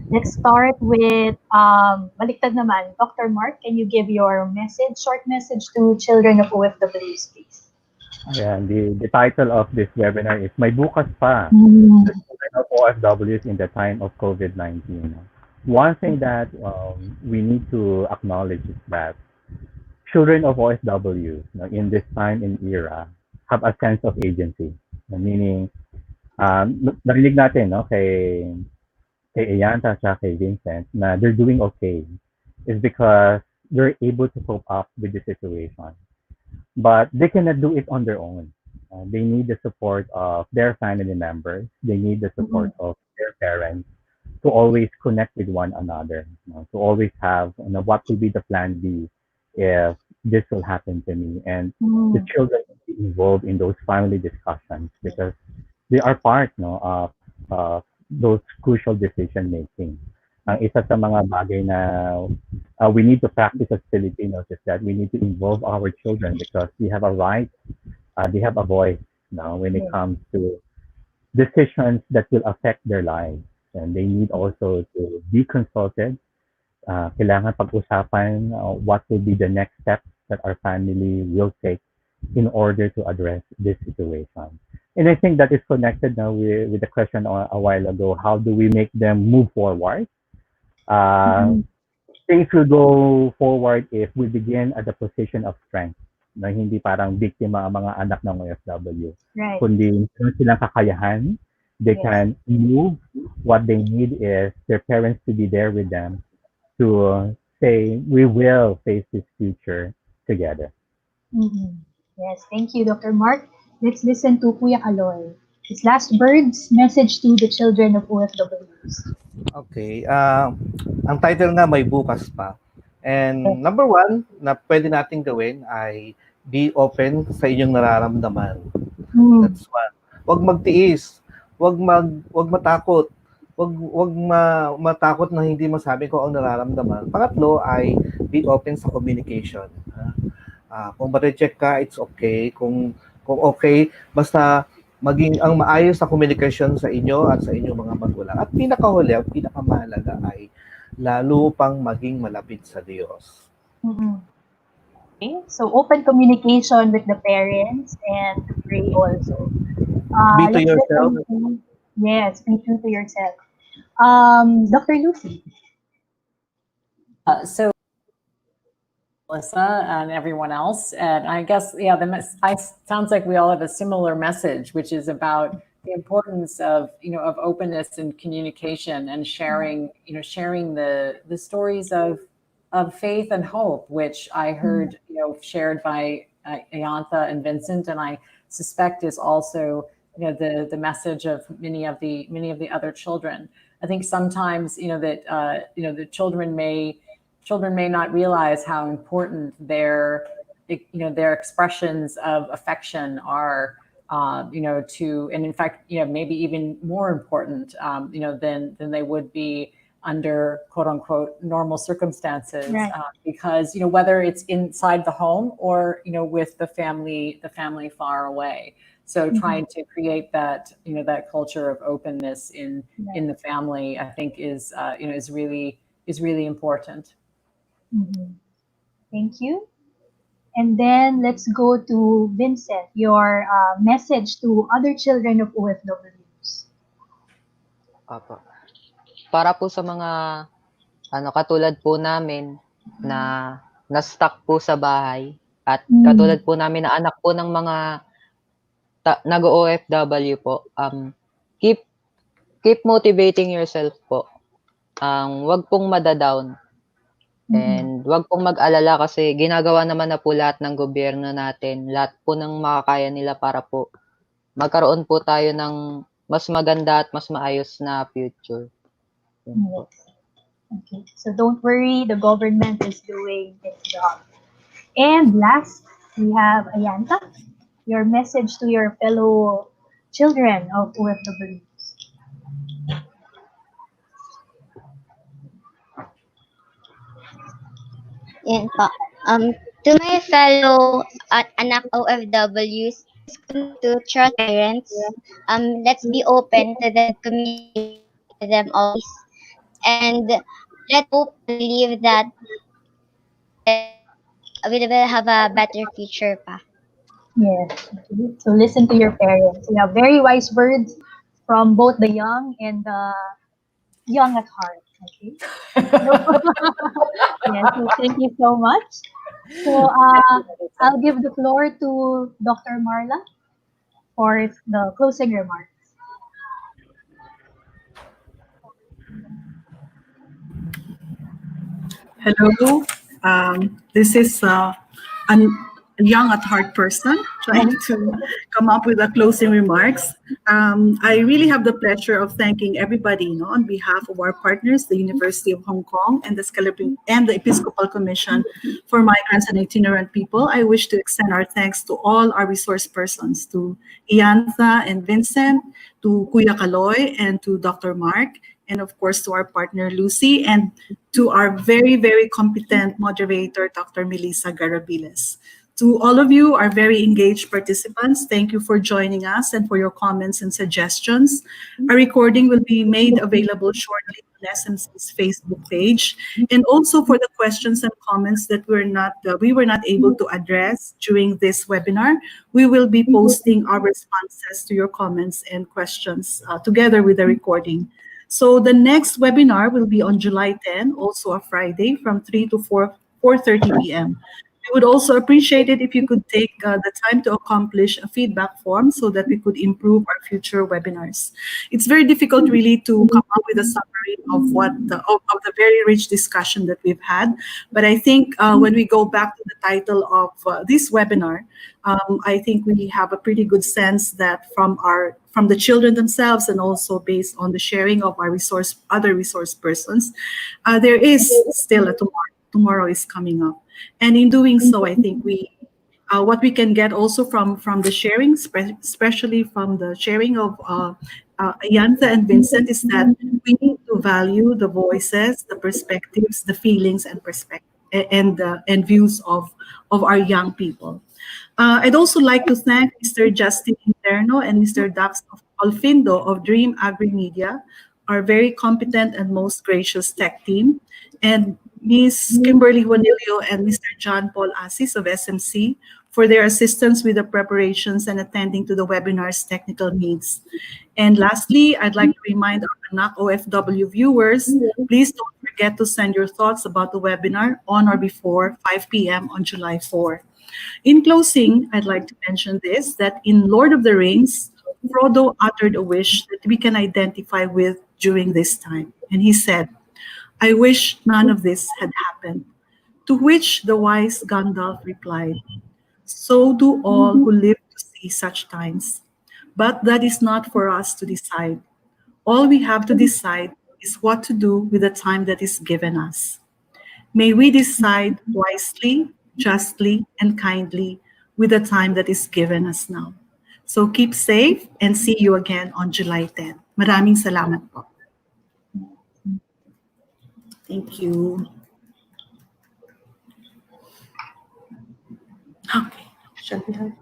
[SPEAKER 2] Let's start with baliktad naman. Dr. Mark, can you give your short message to children of OFWs, please?
[SPEAKER 7] Ayan, the title of this webinar is My Bukas Pa, the children of OFWs in the time of COVID-19. One thing that we need to acknowledge is that children of OFWs in this time and era have a sense of agency. Meaning, narinig natin kay kay Ayanta at kay Vincent na they're doing okay is because they're able to cope up with the situation. But they cannot do it on their own. They need the support of their family members. They need the support of their parents to always connect with one another, to always have what will be the plan B if this will happen to me. And the children will be involved in those family discussions because they are part of those crucial decision making. Ang isa sa mga bagay na we need to practice as Filipinos is that we need to involve our children because they have a right, they have a voice now when it comes to decisions that will affect their lives. And they need also to be consulted. Kailangan pag-usapan what will be the next steps that our family will take in order to address this situation. And I think that is connected now with the question a while ago, how do we make them move forward? Things will go forward if we begin at the position of strength. Na hindi parang biktima ang mga anak ng OFW.
[SPEAKER 2] Right.
[SPEAKER 7] Kundi meron silang kakayahan, they can move. What they need is their parents to be there with them to say, we will face this future together.
[SPEAKER 2] Yes, thank you, Dr. Mark. Let's listen to Kuya Kaloy. His last words, message to the children of OFWs.
[SPEAKER 6] Okay. Ang title nga may bukas pa. And number one na pwede nating gawin ay be open sa inyong nararamdaman. That's one. Huwag magtiis. Huwag matakot. Huwag matakot na hindi masabi ko ang nararamdaman. Pangatlo ay be open sa communication. Kung ma-reject ka, it's okay. Kung okay, basta maging ang maayos sa communication sa inyo at sa inyong mga magulang. At pinakahuli, at pinakamahalaga ay lalo pang maging malapit sa Diyos.
[SPEAKER 2] Okay, so open communication with the parents and to pray also.
[SPEAKER 6] Be to yourself.
[SPEAKER 2] Yes, be true to yourself. Dr. Lucy.
[SPEAKER 5] So Melissa and everyone else, and I guess sounds like we all have a similar message, which is about the importance of of openness and communication and sharing the stories of faith and hope, which I heard shared by Ayantha and Vincent, and I suspect is also the message of many of the other children. I think sometimes that the children may not realize how important their expressions of affection are, and in fact, maybe even more important, than they would be under quote unquote normal circumstances,
[SPEAKER 2] right.
[SPEAKER 5] Because whether it's inside the home or with the family far away. So trying to create that that culture of openness in the family, I think is really important.
[SPEAKER 2] Thank you. And then let's go to Vincent, your message to other children of OFWs.
[SPEAKER 4] Para po sa mga katulad po namin na na-stuck po sa bahay at katulad po namin na anak po ng mga nag-OFW po, keep motivating yourself po. Wag pong madadown. And wag pong mag-alala kasi ginagawa naman na po lahat ng gobyerno natin, lahat po ng makakaya nila para po magkaroon po tayo ng mas maganda at mas maayos na future.
[SPEAKER 2] Yes. Okay. So don't worry, the government is doing its job. And last, we have Ayantha, your message to your fellow children of OFWs.
[SPEAKER 3] Yan po. To my fellow anak OFWs, to trust parents, let's be open to the community, to them always, and let's hope believe that we will have a better future pa.
[SPEAKER 2] Yes. Okay. So listen to your parents. You have very wise words from both the young and the young at heart. Okay. Yes. So thank you so much. So I'll give the floor to Dr. Marla for the closing remarks.
[SPEAKER 1] Hello. This is a young at heart person trying to come up with a closing remarks. I really have the pleasure of thanking everybody, on behalf of our partners, the University of Hong Kong and the Scalabrini and the Episcopal Commission for Migrants and Itinerant People. I wish to extend our thanks to all our resource persons, to Iantha and Vincent, to Kuya Kaloy, and to Dr. Mark, and of course to our partner Lucy, and to our very, very competent moderator, Dr. Melissa Garabiles. To all of you, our very engaged participants, thank you for joining us and for your comments and suggestions. A recording will be made available shortly on SMC's Facebook page, and also for the questions and comments that we were not able to address during this webinar, we will be posting our responses to your comments and questions together with the recording. So the next webinar will be on July 10, also a Friday, from 3 to 4:30 p.m. We would also appreciate it if you could take the time to accomplish a feedback form so that we could improve our future webinars. It's very difficult really to come up with a summary of of the very rich discussion that we've had. But I think when we go back to the title of this webinar, I think we have a pretty good sense that from the children themselves and also based on the sharing of our other resource persons, there is still a tomorrow. Tomorrow is coming up. And in doing so, I think what we can get also from the sharing, especially from the sharing of Ayantha and Vincent, is that we need to value the voices, the perspectives, the feelings, and views of our young people. I'd also like to thank Mr. Justin Interno and Mr. Dax Alfindo of Dream Agri Media, our very competent and most gracious tech team, and Ms. Kimberly Juanilio and Mr. John Paul Asis of SMC for their assistance with the preparations and attending to the webinar's technical needs. And lastly, I'd like to remind our Anak OFW viewers, please don't forget to send your thoughts about the webinar on or before 5 p.m. on July 4. In closing, I'd like to mention this, that in Lord of the Rings, Frodo uttered a wish that we can identify with during this time. And he said, "I wish none of this had happened." To which the wise Gandalf replied, "So do all who live to see such times. But that is not for us to decide. All we have to decide is what to do with the time that is given us. May we decide wisely, justly, and kindly with the time that is given us now. So keep safe and see you again on July 10. Maraming salamat po. Thank you. Okay. Shall we have